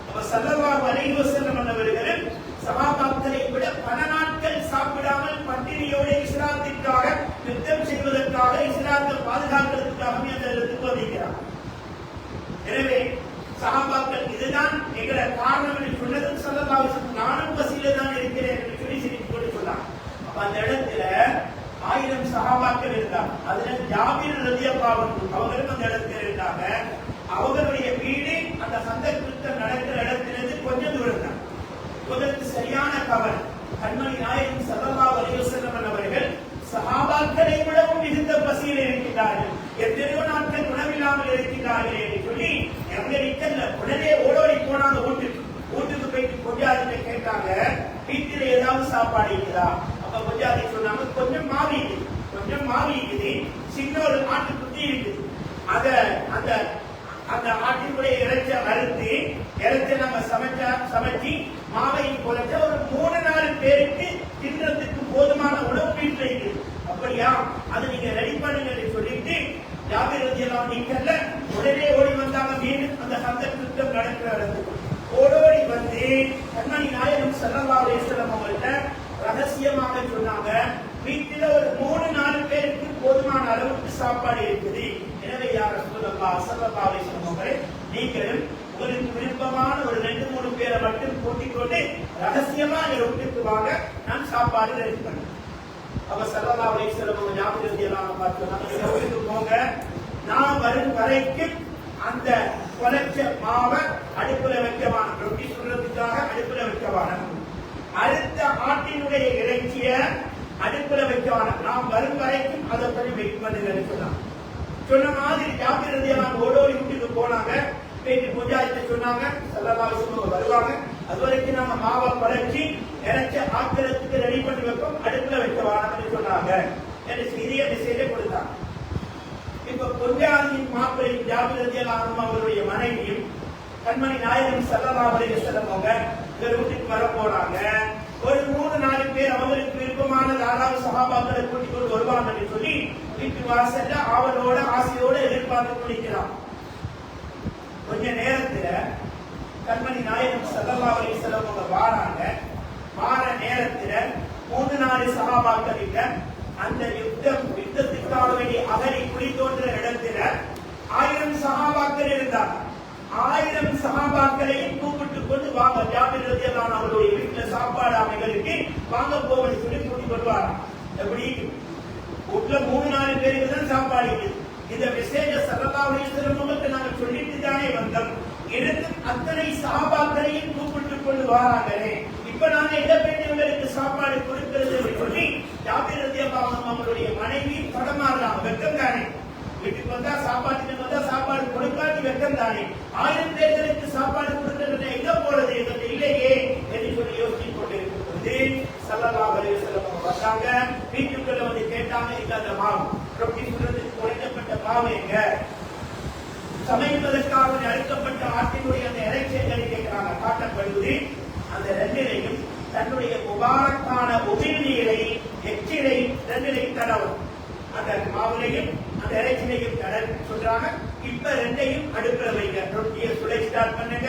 அப்ப ஸல்லல்லாஹு அலைஹி வஸல்லம் அவர்கள் சஹாபாக்களை விட பல நாட்கள் சாப்பிடாமல் பட்டினியோடு இஸ்லாத்திற்காக யுத்தம் செய்வதற்காக, இஸ்லாத்தை பாதுகாக்கிறதுக்காக அந்த இடத்துக்கு வந்திருக்கிறார். எனவே சஹாபாக்கள் இதுதான் எங்களை காரணம் என்று சொன்னதும் ஸல்லல்லாஹு அலைஹி வஸல்லம் நானும் பசியில தான் இருக்கிறேன் என்று சொல்லி சிரித்துக் கொண்டு சொன்னார். அப்ப அந்த இடத்துல 1000 சஹாபாக்கள் இருந்தாங்க. அதுல ஜாபிர் ரலியல்லாஹு அன்ஹு அவங்களும் அந்த இடத்துல இருந்தாங்க. அவங்களுடைய வீடு அந்த கந்தக் யுத்தம் நடக்கிற இடத்திலிருந்து கொஞ்சம் தூரம் தான். இதற்கு சரியான கவலை. கண்மணி நாயகம் ஸல்லல்லாஹு அலைஹி வஸல்லம் அவர்கள் சஹாபாக்களை விடவும் மிகுந்த பசியில் இருக்கின்றார்கள், எத்தனையோ நாட்கள் உணவில்லாமல் இருக்கின்றார்கள் என்று சொல்லி எங்க நிக்கல உடனே ஓடோடி போனாங்க. வீட்டுக்கு போயிட்டு கொஞ்சாதிட்ட கேட்டாங்க, வீட்டில் ஏதாவது சாப்பாடு இருக்குதா? அப்ப கொஞ்சாதி சொன்னாங்க, கொஞ்சம் மாவி இருக்குது, சின்ன ஒரு ஆட்டு குட்டி இருக்குது, அந்த ஆட்டினுடைய இறைச்ச அறுத்து இறைச்ச நம்ம சமைச்சு மாவை குறைச்ச ஒரு 3-4 பேருக்கு தின்றதுக்கு போதுமான உணவு வீட்டில் இருக்குது. அப்படியா, அது நீங்க ரெடி பண்ணுங்க சொல்லிட்டு ஜாபிர் ரலியல்லாஹு அன்ஹு உடனே ஓடி வந்தாங்க. மீண்டும் அந்த கந்தக் யுத்தம் நடக்கிற இடத்துக்கு ஓடோடி வந்து கண்மணி நாயகம் ஸல்லல்லாஹு அலைஹி வஸல்லம் அவங்கள்ட்ட ரகசியமாக சொன்னாங்க, வீட்டில ஒரு 3-4 பேருக்கு போதுமான அளவுக்கு சாப்பாடு இருக்குது. எனவே யா ரசூலல்லாஹ் ஸல்லல்லாஹு அலைஹி வஸல்லம் அவர்களே, நீங்களும் உங்களுக்கு விருப்பமான ஒரு 2-3 பேரை மட்டும் கூட்டிக் கொண்டு ரகசியமா எங்க வீட்டுக்கு வாங்க, நான் சாப்பாடு ரெடி பண்ணேன். அப்ப ஸல்லல்லாஹு அலைஹி வஸல்லம் ஜாபிர் ரலியல்லாஹு அன்ஹு பார்த்து வீட்டுக்கு போங்க, நான் வரும் வரைக்கும் அந்த கொலைச்ச மாவை அடுப்புல வைக்கவான, ரொட்டி சுடுறதுக்காக அடுப்புல வைக்கவான, அடுத்த ஆட்டினுடைய இறைச்சிய அடுப்புல வைக்கவான நாம் வரும் வரைக்கும் அதை பண்ணி வெயிட் பண்ணுங்கன்னு சொன்னாங்க. சொன்ன மாதிரி ஜாபிர் ரலியல்லாஹு அன்ஹு ஓடோடி வீட்டுக்கு போனாங்க. போயிட்டு முஜாஹித்தை சொன்னாங்க, ஸல்லல்லாஹு அலைஹி வஸல்லம் வருவாங்க, அது வரைக்கும் நாம மாவை பழச்சி இறைச்சி ஆக்கிறதுக்கு ரெடி பண்ணி வைப்போம், அடுப்புல வைக்கவானு சொன்னாங்க. என்று சிறிய மெசேஜை கொடுத்தாங்க. இப்ப பொஞ்சாதியின் மாப்பிள்ளை ஜாபிர் ரலியல்லாஹு அன்ஹு அவருடைய மனைவியும் கண்மணி நாயகம் ஸல்லல்லாஹு அலைஹி வஸல்லம் அவங்க இவர் வீட்டுக்கு வர போறாங்க. ஒரு 3-4 பேர் அவங்களுக்கு விருப்பமான தாராள சஹாபாக்களை கூட்டிக் கொண்டு வருவாங்கன்னு சொல்லி வீட்டு வாசல்ல ஆவலோட ஆசையோட எதிர்பார்த்து கொண்டிருக்கிறான். கொஞ்ச நேரத்துல கண்மணி நாயகம் ஸல்லல்லாஹு அலைஹி வஸல்லம் அவங்க வாராங்க. வார நேரத்துல 3-4 சஹாபாக்கள் இல்ல, அந்த யுத்தத்துக்காக வேண்டிய அகழி குழி தோன்ற இடத்துல 1000 சஹாபாக்கள் இருந்தாங்க. 1000 சஹாபாக்களையும் கூப்பிட்டு கொண்டு வாங்க, ஜாபிர் ரலியல்லாஹு அன்ஹு அவருடைய வீட்டுல சாப்பாடு அமைகளுக்கு வாங்க போவன்னு சொல்லி கூட்டிக் கொள்வாங்க. எப்படி வீட்டுல 3-4 பேருக்கு தான் சாப்பாடு இருக்குது. இந்த மெசேஜ ஸல்லல்லாஹு அலைஹி வஸல்லம் நாங்க சொல்லிட்டு தானே வந்தோம். இருந்தும் அத்தனை சஹாபாக்களையும் கூப்பிட்டு கொண்டு வராங்களே, இப்ப நாங்க எந்த பெண்களுக்கு சாப்பாடு கொடுக்கிறது சொல்லி ஜாபிர் ரலியல்லாஹு அன்ஹு அவருடைய மனைவி படமாறுறாங்க. வெக்கம் தானே, வீட்டுக்கு வந்தா சாப்பாட்டுக்கு வந்தா சாப்பாடு கொடுக்காட்டி வெக்கம் தானே, 1000 பேர்களுக்கு சாப்பாடு கொடுக்கிறது எங்க போறது, எங்க இல்லையே என்று சொல்லி யோசிச்சு கொண்டிருக்கிறது. ஸல்லல்லாஹு அலைஹி வஸல்லம் வந்தாங்க. வீட்டுக்குள்ள வந்து கேட்டாங்க, இல்ல அந்த மாவு ரொட்டி சுடுறதுக்கு குறைக்கப்பட்ட மாவு எங்க, சமைப்பதற்காக அறுக்கப்பட்ட ஆட்டினுடைய அந்த இறைச்சிகளை கேட்கிறாங்க. காட்டப்படுவது அந்த ரெண்டிலையும் தன்னுடைய முபாரக்கான உமிழ்நீரை எச்சிலை ரெண்டிலையும் தடவும், அந்த மாவுலையும் அந்த இறைச்சிலையும் தடவி சொல்றாங்க. இப்ப ரெண்டையும் அடுப்புல வைங்க, ரொட்டியை சுடை ஸ்டார்ட் பண்ணுங்க,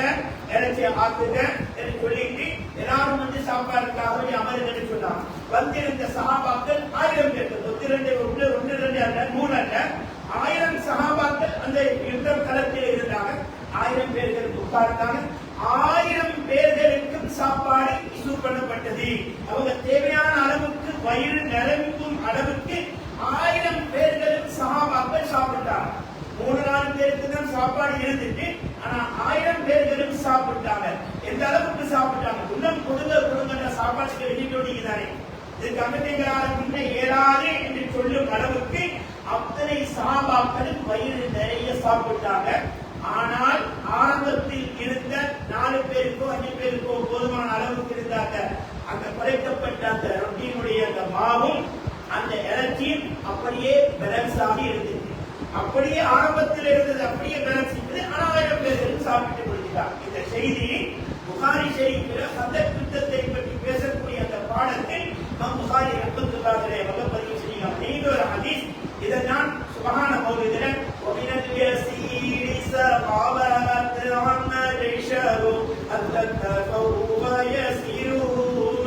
இறைச்சியை ஆக்குங்க என்று சொல்லிட்டு எல்லாரும் வந்து சாப்பாடுக்காக அமருங்கன்னு சொன்னாங்க. வந்திருந்த சஹாபாக்கள் 1000 பேர், 1-2 அல்ல 3 அல்ல 1000 சஹாபாக்கள் அந்த யுத்த களத்தில் இருந்தாங்க. 1000 பேர்கள் உட்கார்ந்தாங்க. 1000 பேர்களுக்கும் சாப்பாடு இஷ்யூ பண்ணப்பட்டது. அவங்க தேவையான அளவுக்கு வயிறு நிரம்பும் அளவுக்கு 1000 பேர்களும் சஹாபாக்கள் சாப்பிட்டாங்க. 3-4 பேருக்கு தான் சாப்பாடு இருந்துட்டு, ஆனா 1000 பேர்களும் சாப்பிட்டாங்க. எந்த அளவுக்கு சாப்பிட்டாங்க, இன்னும் கொடுங்க சாப்பாட்டுக்கு வெளியிட்டு தானே, இது கமிட்டிகளால முன்ன ஏறாது என்று சொல்லும் அளவுக்கு அத்தனை சஹாபாக்களும் வயிறு நிறைய சாப்பிட்டாங்க. ஆனால் ஆரம்பத்தில் இருந்த 4 பேருக்கோ 5 பேருக்கோ போதுமான அளவுக்கு இருந்தாங்க. அந்த குறைக்கப்பட்ட அந்த ரொட்டியினுடைய அந்த மாவும் அந்த இறைச்சியும் அப்படியே பேலன்ஸ் ஆகி இருந்தது. அப்படியே ஆரம்பத்தில் இருந்தது, அப்படியே பேலன்ஸ் இருந்தது. 1000 பேர்களும் சாப்பிட்டு கொடுத்தாங்க. இந்த செய்தி புகாரி ஷரீஃபில் சந்தக் யுத்தத்தை பற்றி பேசக்கூடிய அந்த பாடத்தில் இமாம் புகாரி ரஹ்மத்துல்லாஹி அலைஹி பதிவு செய்கிறார். நீண்ட ஒரு ஹதீஸ். இதை நான் சுபஹான மௌலிதில வமினல் யஸீரி ஸகாபத் அம்மல் ஷரு அத்தகஃபு வயஸீரு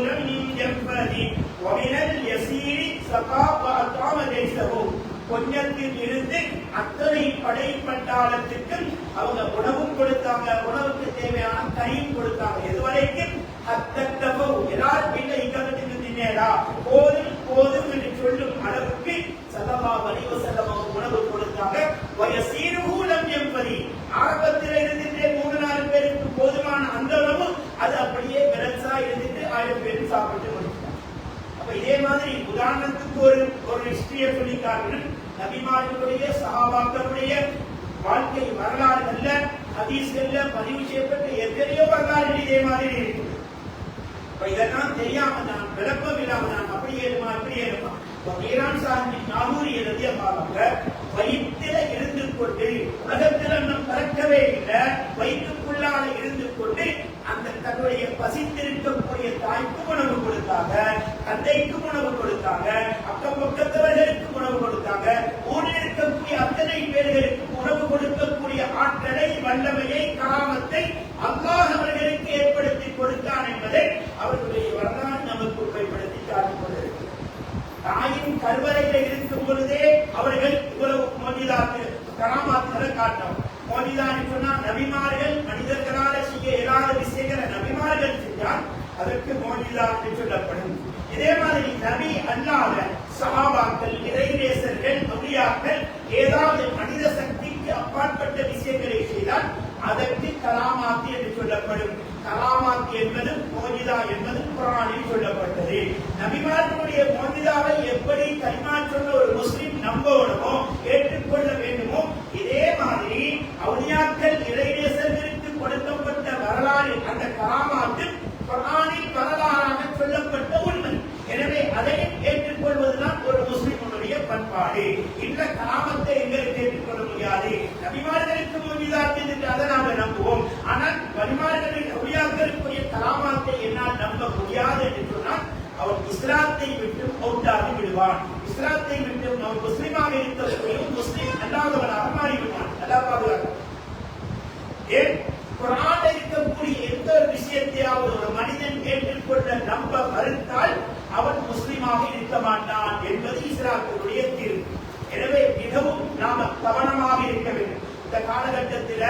லம் யஃபதி வமினல் யஸீரி ஸகாபத் அம்மல் ஷரு, கொஞ்சத்தில் இருந்து அத்தனை படை பட்டாளத்துக்கும் அவங்க உணவும் கொடுத்தாங்க, உணவுக்கு தேவையான கறியும் கொடுத்தாங்க. இதுவரைக்கும் அத்தகஃபு எல்லாரும் வீட்டை இக்கத்துக்கு தின்னேடா போதும் என்று சொல்லும் அளவுக்கு ஸல்லல்லாஹு அலைஹி வஸல்லம் உணவு கொடுத்தாங்க. வயஸீரு லம் யஃபதி, ஆரம்பத்தில் இருந்துட்டு 3-4 பேருக்கு போதுமான அந்த உணவு அது அப்படியே பேலன்ஸா இருந்துட்டு 1000 பேர் சாப்பிட்டு முடிச்சாங்க. அப்ப இதே மாதிரி உதாரணத்துக்கு ஒரு ஹிஸ்டரியை சொல்லி காட்டணும். நபிமார்களுடைய சஹாபாக்களுடைய வாழ்க்கை வரலாறுகள்ல ஹதீஸ்கள்ல பதிவு செய்யப்பட்ட எத்தனையோ வரலாறு இதே மாதிரி இருக்கு. இதெல்லாம் தெரியாம நான் விளக்கம் இல்லாம நான் அப்படியே இருமா ஈரான் சாஹிப் நாகூரி எழுதிய பாருங்க, வயிற்றில இருந்து கொண்டு உலகத்தில் நம் பறக்கவே இல்லை, வயிற்றுக்குள்ளால இருந்து கொண்டு அந்த தன்னுடைய பசித்திருக்கக்கூடிய தாய்க்கும் உணவு கொடுத்தாங்க, தந்தைக்கும் உணவு கொடுத்தாங்க, அக்கம் பக்கத்தவர்களுக்கும் உணவு கொடுத்தாங்க, ஊரில் இருக்கக்கூடிய அத்தனை பேர்களுக்கு உணவு கொடுக்கக்கூடிய ஆற்றலை, வல்லமையை, கராமத்தை அல்லாஹ் அவர்களுக்கு ஏற்படுத்தி கொடுத்தான் என்பதை அவர்களுடைய வரலாறு நமக்கு உண்மைப்படுத்தி காட்டிக் கொண்டிருக்கிறது. தாயின் கருவறையில் இருக்கும் பொழுதே அவர்கள் இவ்வளவு மோஜிதாத்து கராமாத்துகளை காட்டும். மோஜிதான்னு சொன்னா நபிமார்கள் மனிதர்களால செய்ய இயலாத விஷயங்களை நபிமார்கள் செஞ்சால் அதற்கு மோஜிதா என்று சொல்லப்படும். இதே மாதிரி நபி அல்லாத சஹாபாக்கள், இறைநேசர்கள், அவுலியாக்கள் ஏதாவது மனித சக்திக்கு அப்பாற்பட்ட விஷயங்களை செய்தால் அதற்கு கராமாத்து என்று சொல்லப்படும். கராமாத்து என்பது மோஜிதா என்பது குர்ஆனில் மௌத்தாகி விடுவான். இஸ்லாத்தை விட்டு முஸ்லிமாக இருக்கக்கூடிய முஸ்லிம் அல்லாதவனாக மாறிவிடுவான். அல்லாஹ் பாதுகாக்க. ஏன் குர்ஆனில் இருக்கக்கூடிய எந்த ஒரு விஷயத்தையாவது ஒரு மனிதன் ஏற்றுக்கொள்ள நம்ப மறுத்தால் அவன் முஸ்லிமாக இருக்க மாட்டான் என்பது இஸ்லாத்தினுடைய தீர்ப்பு. எனவே மிகவும் நாம கவனமாக இருக்க வேண்டும். இந்த காலகட்டத்தில்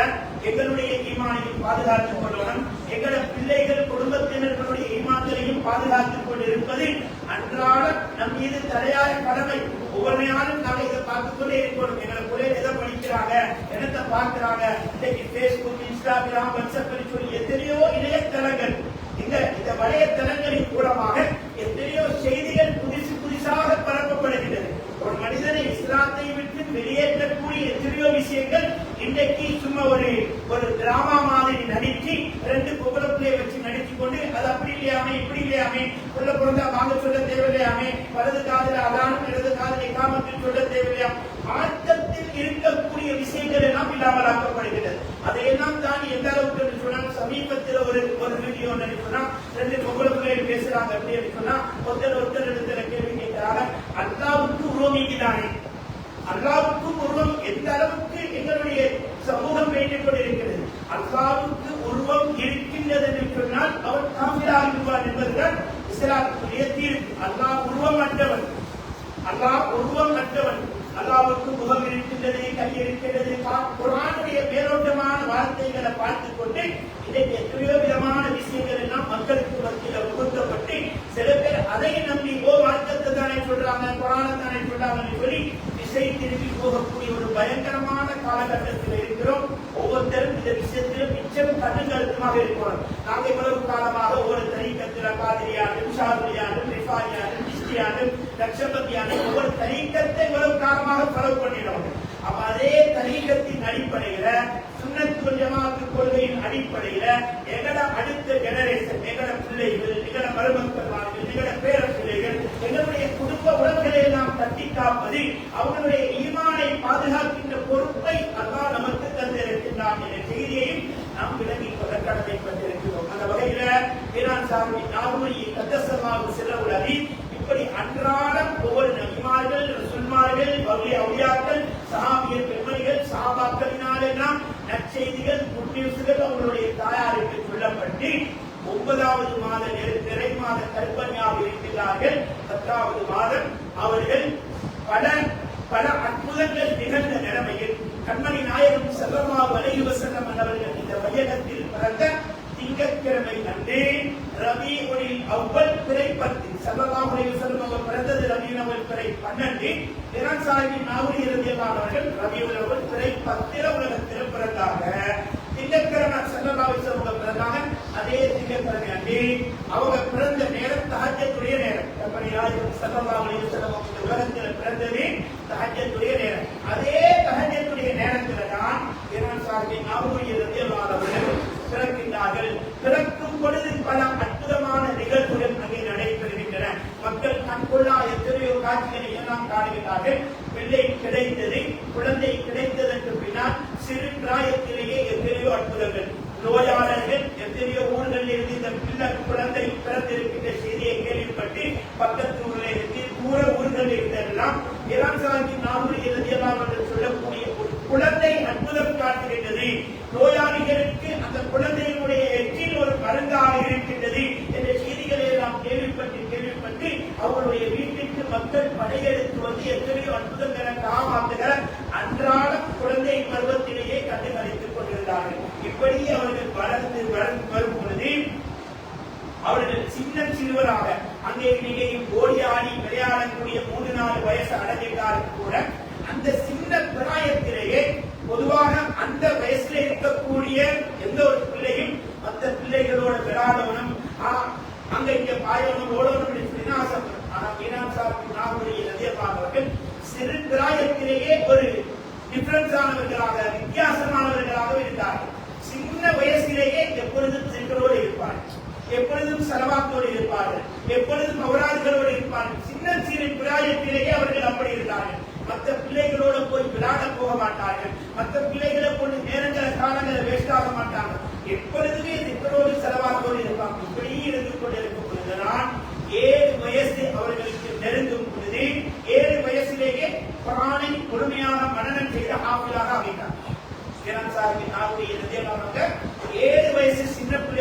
எங்களுடைய ஈமானையும் பாதுகாத்துக் கொள்ளணும், எங்களோட பிள்ளைகள் குடும்பத்தினர்களுடைய ஈமான்களையும் பாதுகாத்துக் கொண்டிருப்பது அன்றாட நம் மீது தலையாய கடமை. ஒவ்வொரு நாளும் நாங்கள் இதை பார்த்துக் கொண்டே இருக்கணும். எங்களை பிள்ளைகள் எதை படிக்கிறாங்க, என்னத்தை பார்க்கிறாங்க. இன்னைக்கு பேஸ்புக், இன்ஸ்டாகிராம், வாட்ஸ்அப் சொல்லி எத்தனையோ இணையதளங்கள், இந்த வலையதளங்களின் மூலமாக எத்தனையோ செய்திகள் புதுசாக பரப்பப்படுகின்றது. ஒரு மனிதனை இஸ்லாத்தை விட்டு வெளியேற்றக்கூடிய எத்தனையோ விஷயங்கள் இன்றைக்கு சும்மா ஒரு டிராமா மாதிரி நடிச்சு 2 பொம்பளை வச்சு நடிச்சு கொண்டு அது அப்படி இல்லையாமே இப்படி இல்லையாமே உள்ள பிறந்தா வாங்க சொல்ல தேவையில்லையாமே, வலது காதல அதானும் இடது காதலை காமத்தில் சொல்ல தேவையில்லையாம். மார்க்கத்தில் இருக்கக்கூடிய விஷயங்கள் எல்லாம் இல்லாமலாக்கப்படுகிறது. அதையெல்லாம் தான் எந்த அளவுக்கு சொன்னால் சமீபத்தில் ஒரு வீடியோ சொன்னா 2 பொம்பளை பிள்ளைகள் பேசுறாங்க அப்படின்னு சொன்னா ஒருத்தர் இடத்துல கேள்வி கேட்கிறாங்க, அல்லாவுக்கு உருவமிக்குதானே, அல்லாவுக்கு உருவம் எந்த அளவுக்கு எங்களுடைய சமூகம் வேண்டிக் கொண்டிருக்கிறது. அல்லாவுக்கு உருவம் இருக்கின்றது என்று சொன்னால் அவர் காபிராகிவிடுவார் என்பதுதான் இஸ்லாத்துடைய தீர்ப்பு. அல்லாஹ் உருவம் அற்றவன், அல்லாஹ் உருவம் அற்றவன். அல்லாவுக்கு முகம் இருக்கின்றது, கை இருக்கின்றது. குர்ஆனுடைய மேலோட்டமான வார்த்தைகளை பார்த்துக் கொண்டு இன்றைக்கு எத்தனையோ விதமான விஷயங்கள் எல்லாம் மக்களுக்கு மத்தியில் புகுத்தப்பட்டு சில பேர் அதை நம்பி மார்க்கத்தை தானே சொல்றாங்க, குர்ஆனை தானே சொல்றாங்கன்னு சொல்லி திசை திரும்பி போகக்கூடிய ஒரு பயங்கரமான காலகட்டத்தில் இருக்கிறோம். ஒவ்வொருத்தரும் இந்த விஷயத்திலும் மிச்சம் கண்ணுங்கருத்துமாக இருக்கிறோம். நாங்கள் இவ்வளவு காலமாக ஒவ்வொரு தரீக்கத்தில் காதிரியானும், ஷாதுரியானும், ரிஃபாயியானும், கிஸ்டியானும், லட்சபதியானும் ஒவ்வொரு தரீக்கத்தை இவ்வளவு காலமாக ஃபாலோ பண்ணிடுவோம். அப்ப அதே தரீக்கத்தின் அடிப்படையில சுன்னத் வல் ஜமாஅத் கொள்கையின் அடிப்படையில எங்கட அடுத்த ஜெனரேஷன், எங்கட பிள்ளைகள், எங்கட மருமக்கள்மார்கள், எங்கட பேர பிள்ளைகள், எங்களுடைய குடும்ப உறவுகளை எல்லாம் தட்டி காப்பது, அவர்களுடைய ஈமானை பாதுகாக்கின்ற பொறுப்பை அல்லாஹ் நமக்கு தந்திருக்கின்றான் என்ற செய்தியையும் நாம் விளங்கிக் கொள்ள கடமைப்பட்டிருக்கிறோம். அந்த வகையில ஈரான் சாஹிப் நாகூரி கத்தசல்லாஹு சிறவுல் அலீம் இப்படி அன்றாடம் ஒவ்வொரு நபிமார்கள், ரசூல்மார்கள், அவுலியாக்கள், சஹாபியர், பெண்மணிகள், சஹாபாக்களினாலெல்லாம் நற்செய்திகள், குட் நியூஸ்கள் அவர்களுடைய தாயாருக்கு சொல்லப்பட்டு 9வது மாத நிறை மாத கற்பனையாக இருக்கிறார்கள். 10வது மாதம் அவர்கள் பல அற்புதங்கள் நிகழ்ந்த நிலைமையில் கண்மணி நாயகம் ஸல்லல்லாஹு அலைஹி வஸல்லம் அவர்கள் இந்த வையகத்தில் பிறந்த திங்கட்கிழமை அன்று ரபீஉல் அவ்வல் பிறை 10 ஸல்லல்லாஹு அலைஹி வஸல்லம் அவர்கள் பிறந்தது ரபீஉல் அவ்வல் பிறை 12. ஈரான் சாஹிப் நாகூரி ரலியல்லாஹு அவர்கள் ரபீஉல் அவ்வல் பிறை 10 உலகத்தில் பிறந்தாங்க. திங்கட்கிழமை ஸல்லல்லாஹு அலைஹி வஸல்லம் பிறந்தாங்க. அதே திங்கட்கிழமை அன்று அவங்க பிறந்த நேரம் தஹஜ்ஜுடைய நேரம். கண்மணி நாயகம் ஸல்லல்லாஹு அலைஹி வஸல்லம் உலகத்தில் பிறந்தது தஹஜ்ஜுடைய நேரம். அதே தஹஜ்ஜுடைய நேரத்தில் தான் ஈரான் சாஹிப் நாகூரி ரலியல்லாஹு அவர்கள் பிறக்கின்றார்கள். பிறக்கும் பொழுது பல அற்புதமான நிகழ்வுகள் அங்கே நடைபெறுகின்றன. மக்கள் கண்கொள்ளா எத்தனையோ காட்சிகளை எல்லாம் காணுகிறார்கள். பிள்ளை கிடைத்தது, குழந்தை கிடைத்ததற்கு பின்னால் சிறு பிராயத்திலேயே எத்தனையோ அற்புதங்கள். நோயாளர்கள் எத்தனையோ ஊர்களில் இருந்து இந்த பிள்ளை குழந்தை பிறந்திருக்கின்ற செய்தியை கேள்விப்பட்டு பக்கத்து ஊரில் இருந்து தூர ஊர்களில் இருந்தெல்லாம் ஈரான் சாஹிப் நாகூரி ரலியல்லாஹு அவர்கள் சொல்லக்கூடிய குழந்தை அற்புதம் காட்டுகின்றது. நோயாளிகளுக்கு அந்த குழந்தையினுடைய எச்சில் ஒரு மருந்தாக இருக்கின்றது என்ற செய்திகளை எல்லாம் கேள்விப்பட்டு அவருடைய வீட்டிற்கு மக்கள் படையெடுத்து வந்து எத்தனையோ அற்புதங்களை காமாத்துகிற அன்றாட குழந்தை பருவத்திலேயே கண்டுகளித்துக் கொண்டிருந்தார்கள். இப்படி அவர்கள் வளர்ந்து வரும் பொழுது அவர்கள் சிறுவராக அங்கே இங்கேயும் ஓடி ஆடி விளையாடக்கூடிய 3-4 வயசு அடைஞ்சிட்டாலும் கூட அந்த சின்ன பிராயத்திலேயே பொதுவாக அந்த வயசுல இருக்கக்கூடிய எந்த ஒரு பிள்ளையும் மற்ற பிள்ளைகளோட விளையாடணும், அங்க இங்க பாயணும், ஓடணும் சொல்லி ஆசைப்படும். ஆனா ஈரான் சாஹிப் நாகூரி ரலியல்லாஹு அவர்கள் சிறு பிராயத்திலேயே ஒரு டிஃபரன்ஸ் ஆனவர்களாக, வித்தியாசமானவர்களாக இருந்தார்கள். சின்ன வயசிலேயே எப்பொழுதும் சிறுகளோடு இருப்பார்கள், எப்பொழுதும் செலவாக்கோடு இருப்பார்கள், எப்பொழுதும் அபராதங்களோடு இருப்பார்கள். சிறு பிராயத்திலேயே அவர்கள் அப்படி இருந்தார்கள். மற்ற பிள்ளைகளோட போய் விளையாட போக மாட்டார்கள், மற்ற பிள்ளைகளை கொண்டு நேரங்களை காலங்களை வேஸ்ட் ஆக மாட்டாங்க, எப்பொழுதுமே சிக்கலோடு செலவாக்கோடு இருப்பாங்க. இப்படி இருந்து கொண்டிருக்கும் பொழுதுதான் 7 வயசு அவர்களுக்கு நெருங்கும்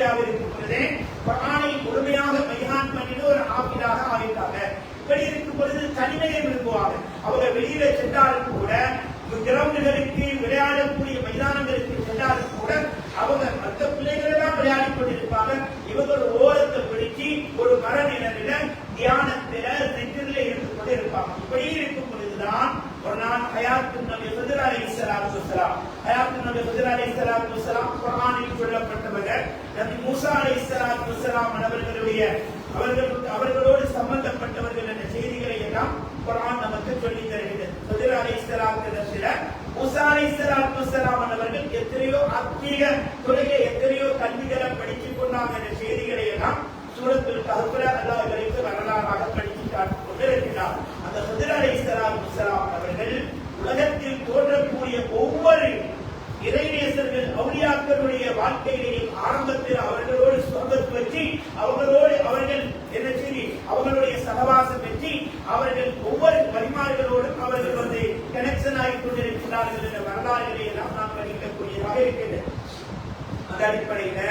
நபியாக இருக்கும் பொழுதே குர்ஆனை முழுமையாக பயான் பண்ணிட்டு ஒரு ஆபிதாக ஆகிட்டாங்க. இப்படி இருக்கும் பொழுது தனிமையை விரும்புவாங்க. அவங்க வெளியில சென்றாலும் கூட கிரவுண்டுகளுக்கு விளையாடக்கூடிய மைதானங்களுக்கு சென்றாலும் கூட அவங்க மற்ற பிள்ளைகள் எல்லாம் விளையாடி கொண்டிருப்பாங்க. இவங்க ஒரு ஓரத்தை பிடிச்சி ஒரு மர நிலையில தியானத்தில நெற்றில இருந்து கொண்டு இருப்பாங்க. இப்படி இருக்கும் பொழுதுதான் ஒரு நாள் ஹயாத்துன் நபி ஹுதைர் அலைஹிஸ்ஸலாத்து வஸ்ஸலாம் குர்ஆனில் சொல்லப்பட்டவர்கள் நபி மூசா அலைஹிஸ்ஸலாத்து வஸ்ஸலாம் அவர்களோடு சம்பந்தப்பட்டவர்கள் என்ற செய்திகளை எல்லாம் குர்ஆன் நமக்கு சொல்லி தருகிறது. ஹுதைர் அலைஹிஸ்ஸலாத்துல மூசா அலைஹிஸ்ஸலாத்து வஸ்ஸலாம் அவர்கள் எத்தனையோ ஆத்மீக தொழுகை எத்தனையோ கல்விகளை படித்துக் கொண்டாங்க என்ற செய்திகளை எல்லாம் சூரத்துல் கஹ்ஃப்ல அல்லாஹ் இவருக்கு வரலாறாக படித்து காட்டிக் கொண்டிருக்கிறார். அந்த ஹுதைர் அலைஹிஸ்ஸலாத்து வஸ்ஸலாம் அவர்கள் உலகத்தில் தோன்றக்கூடிய ஒவ்வொரு இறைநேசர்கள் அவுலியாக்களுடைய வாழ்க்கையிலேயும் ஆரம்பத்தில் அவர்களோடு சொர்க்கத்து வச்சு அவர்கள் என்ன செய்தி அவர்களுடைய சகவாசம் வச்சு அவர்கள் ஒவ்வொரு பரிமாறுகளோடும் அவர்கள் கனெக்ஷன் ஆகிக் கொண்டிருக்கிறார்கள் என்ற வரலாறுகளை எல்லாம் நாம் படிக்கக்கூடியதாக இருக்கிறது. அந்த அடிப்படையில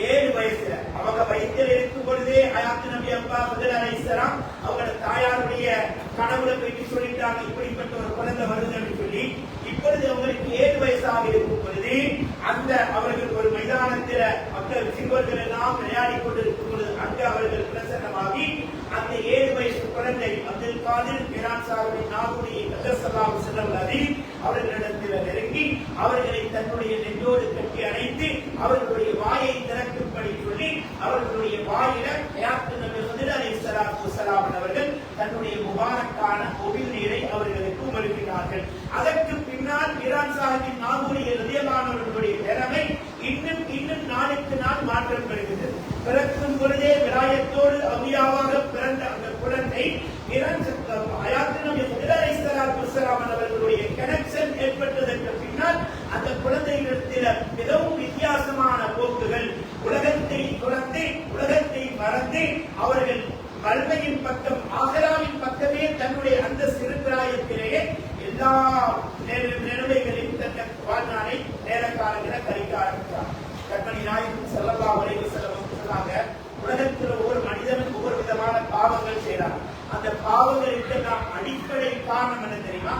7 வயசுல அவங்க வயிற்றில் இருக்கும் பொழுதே ஹயாத் நபி அப்பா ஹுதைர் அலைஹிஸ்ஸலாம் அவங்களோட தாயாருடைய கனவுல போயிட்டு சொல்லிட்டாங்க, இப்படிப்பட்ட ஒரு குழந்தை வருதுன்னு சொல்லி. இப்பொழுது அவங்களுக்கு 7 வயசாக இருக்கும் பொழுது அந்த அவர்கள் ஒரு மைதானத்தில் மக்கள் சிறுவர்கள் எல்லாம் விளையாடி கொண்டிருக்கும் பொழுது அங்கு அவர்கள் பிரசன்னமாகி அந்த 7 வயசு குழந்தை அப்துல் காதிர் பிரான் சாஹிப் நாகூரி கதர்சலாம் செல்லவதி அவர்களிடத்தில் நெருங்கி அவர்களை தன்னுடைய நெஞ்சோடு கட்டி அணைத்து அவர்களுடைய வாயை திறக்கும்படி சொல்லி அவர்களுடைய வாயில ஹயாத் நபி ஹுதைர் அலைஹிஸ்ஸலாத்து வஸ்ஸலாம் அவர்கள் தன்னுடைய முபாரக்கான உமிழ் நீரை அவர்களுக்கு உமிழ்கிறார்கள். அதற்கு பின்னால் பிரான் சாஹிப் நாகூரி ரலியல்லாஹு அன்ஹுடைய திறமை இன்னும் நாளுக்கு நாள் மாற்றம் பெறுகிறது. பிறக்கும் பொழுதே விலாயத்தோடு அவுலியாவாக பிறந்த அந்த குழந்தை ஹயாத் நபி ஹுதைர் அலைஹிஸ்ஸலாத்து வஸ்ஸலாம் அவர்களுடைய கனெக்ஷன் ஏற்பட்டதற்கு பின்னால் அந்த குழந்தைகளிடத்தில் மிகவும் வித்தியாசமான போக்குகள், உலகத்தை துறந்து உலகத்தை மறந்து அவர்கள் மறுமையின் பக்கம் ஆகராவின் பக்கமே தன்னுடைய அந்த சிறு பிராயத்திலேயே எல்லா நிலைமைகளையும் தன்னை வாழ்நாளை நேரக்காலங்களை கழிக்க ஆரம்பித்தார். கண்மணி நாயகம் ஸல்லல்லாஹு அலைஹி வஸல்லம் சொன்னாங்க, உலகத்தில் ஒவ்வொரு மனிதனும் ஒவ்வொரு விதமான பாவங்கள் செய்யறாங்க. அந்த பாவங்களுக்கு நாம் அடிப்படை காரணம் என்ன தெரியுமா?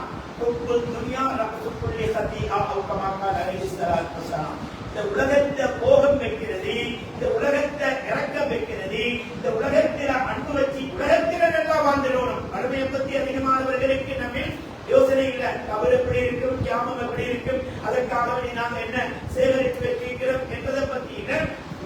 துன்யா ரஹ்மத்துல் ஹதீஆ அவு கமா கால அலைஹிஸ்ஸலாத்து வஸலாம். இந்த உலகத்தை போகம் வைக்கிறது, இந்த உலகத்தை இறக்கம் வைக்கிறது, இந்த உலகத்தில அன்பு வச்சு உலகத்தில நல்லா வாழ்ந்துடணும். மறுமையை பத்தி அதிகமானவர்களுக்கு நம்ம யோசனை இல்லை. கபர் எப்படி இருக்கும், கியாமம் எப்படி இருக்கும், அதற்காக நாங்க என்ன சேகரித்து வச்சிருக்கிறோம் என்பதை பத்தி இல்லை.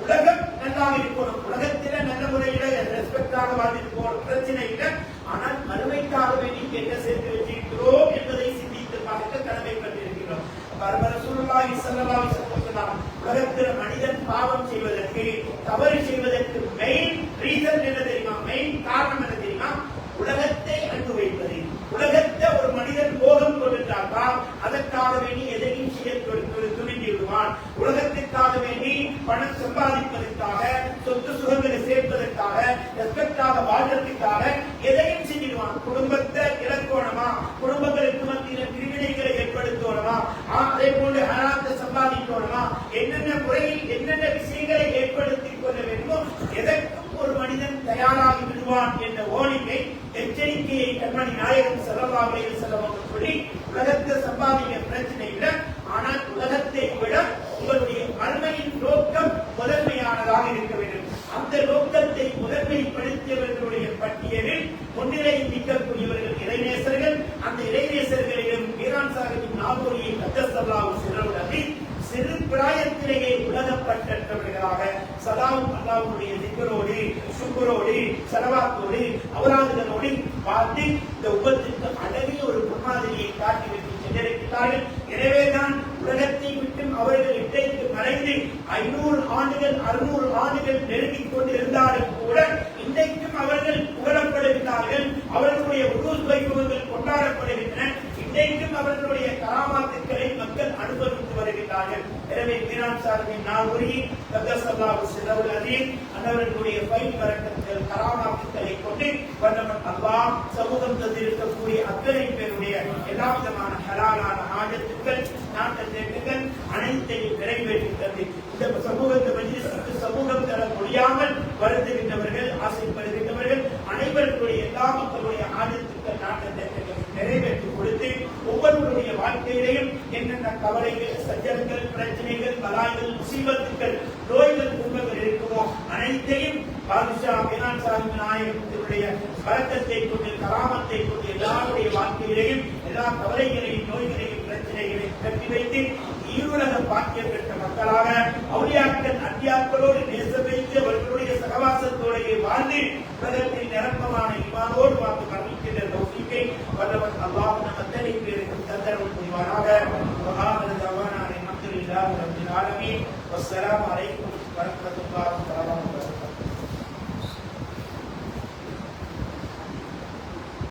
உலகம் நல்லா இருக்கணும், உலகத்தில நல்ல முறையில ரெஸ்பெக்டாக வாழ்ந்துட்டு போற பிரச்சனை இல்லை. ஆனால் மறுமைக்காக வேண்டி என்ன சேர்த்து வச்சிருக்கிறோம் என்பதை சிந்தித்து பார்க்க கடமைப்பட்டிருக்கிறோம். ரசூலுல்லாஹி ஸல்லல்லாஹு அலைஹி வஸல்லம் சொன்னாங்க, உலகத்தில் மனிதன் பாவம் செய்வதற்கு தவறு செய்வதற்கு மெயின் ரீசன் என்ன தெரியுமா? மெயின் காரணம் என்ன தெரியுமா? உலகத்தை அன்பு வைப்பது. உலகத்தை ஒரு மனிதன் போகம் கொண்டிருந்தால் அதற்காக வேண்டி எதையும் செய்ய துணிந்து விடுவான். உலகத்திற்காக வேண்டி பணம் சம்பாதிப்பதற்காக, சொத்து சுகங்களை சேர்ப்பதற்காக, ரெஸ்பெக்டாக வாழ்றதுக்காக எதையும் செஞ்சிடுவான். குடும்பத்தை இழக்கணுமா, குடும்பங்களுக்கு மத்தியில் பிரிவினைகளை ஏற்படுத்தணுமா, அதே போன்று ஹராத்தை சம்பாதிக்கணுமா, என்னென்ன முறையில் என்னென்ன விஷயங்களை ஏற்படுத்திக் கொள்ள வேண்டுமோ எதற்கும் ஒரு மனிதன் தயாராகி விடுவான் என்ற ஓனிக்கை எச்சரிக்கையை கண்மணி நாயகம் ஸல்லல்லாஹு அலைஹி வஸல்லம் சொல்லி, உலகத்தை சம்பாதிக்க பிரச்சனை இல்லை, ஆனால் உலகத்தை விட உங்களுடைய மறுமையின் நோக்கம் முதன்மையானதாக இருக்க வேண்டும். அந்த நோக்கத்தை முதன்மைப்படுத்தியவர்களுடைய பட்டியலில் முன்னிலையில் நிற்கக்கூடியவர்கள் இறைநேசர்கள். அந்த இறைநேசர்களிடம் பிரான் சாஹிப் நாகூரியை கதர்சலாம் செல்லவுடன் சிறு பிராயத்திலேயே உலகப்பட்டவர்களாக சதாவும் அல்லாஹ்வுடைய திக்ரோடு, சுக்ரோடு, ஸலவாத்தோடு, அவராதுகளோடு பார்த்து இந்த உம்மத்திற்கு அழகிய ஒரு முன்மாதிரியை காட்டி வைத்து சென்றிருக்கிறார்கள். எனவேதான் உலகத்தை விட்டு அவர்கள் இன்றைக்கு மறைந்து 500 ஆண்டுகள் 600 ஆண்டுகள் நெருங்கிக் கொண்டிருந்தாலும் கூட இன்றைக்கும் அவர்கள் புகழப்படுகிறார்கள். அவர்களுடைய உருஸ் வைபவங்கள் கொண்டாடப்படுகின்றன. இன்றைக்கும் அவர்களுடைய கராமாத்துக்களை மக்கள் அனுபவித்து வருகிறார்கள். எனவே பிரான் சாஹிப் நாகூரி கதர்சல்லாஹு ஸல்லல்லாஹு அன்னவர்களுடைய ஃபைல் பரக்கத்துகள் கராமாத்துக்களை கொண்டு வல்லவன் அல்லாஹ் சமூகம் தந்திருக்கக்கூடிய அத்தனை பேருடைய எல்லா விதமான ஹலாலான ஆஜத்துக்கள், நாட்டு தேட்டங்கள் அனைத்தையும் நிறைவேற்றி தந்து இந்த சமூகத்தை மஜ்லிஸுக்கு சமூக சஞ்சலங்கள், பிரச்சனைகள், பலாய்கள், முசீபத்துக்கள், நோய்கள், துன்பங்கள் இருக்குமோ அனைத்தையும் பாதுஷா பினான் சாஹிப் நாயகத்தினுடைய பரக்கத்தை கொண்டு, கராமத்தை கொண்டு எல்லாருடைய வாழ்க்கையிலையும் எல்லா கவலைகளையும், நோய்களையும், பிரச்சனைகளையும் கட்டி வைத்து ஈருலக பாக்கியம் பெற்ற மக்களாக அவுலியாக்கள் அத்தியாக்களோடு நேசம் வைத்து அவர்களுடைய சகவாசத்தோடையே வாழ்ந்து உலகத்தில் நிரப்பமான இமானோடு பார்த்து மரணிக்கின்ற தௌஃபீக்கை வல்லவன் அல்லாஹ் நம் அத்தனை பேருக்கும் தந்தரவு புரிவானாக. வஸ்ஸலாமு அலைக்கும் வரஹ்மத்துல்லாஹி வபரகாத்துஹு.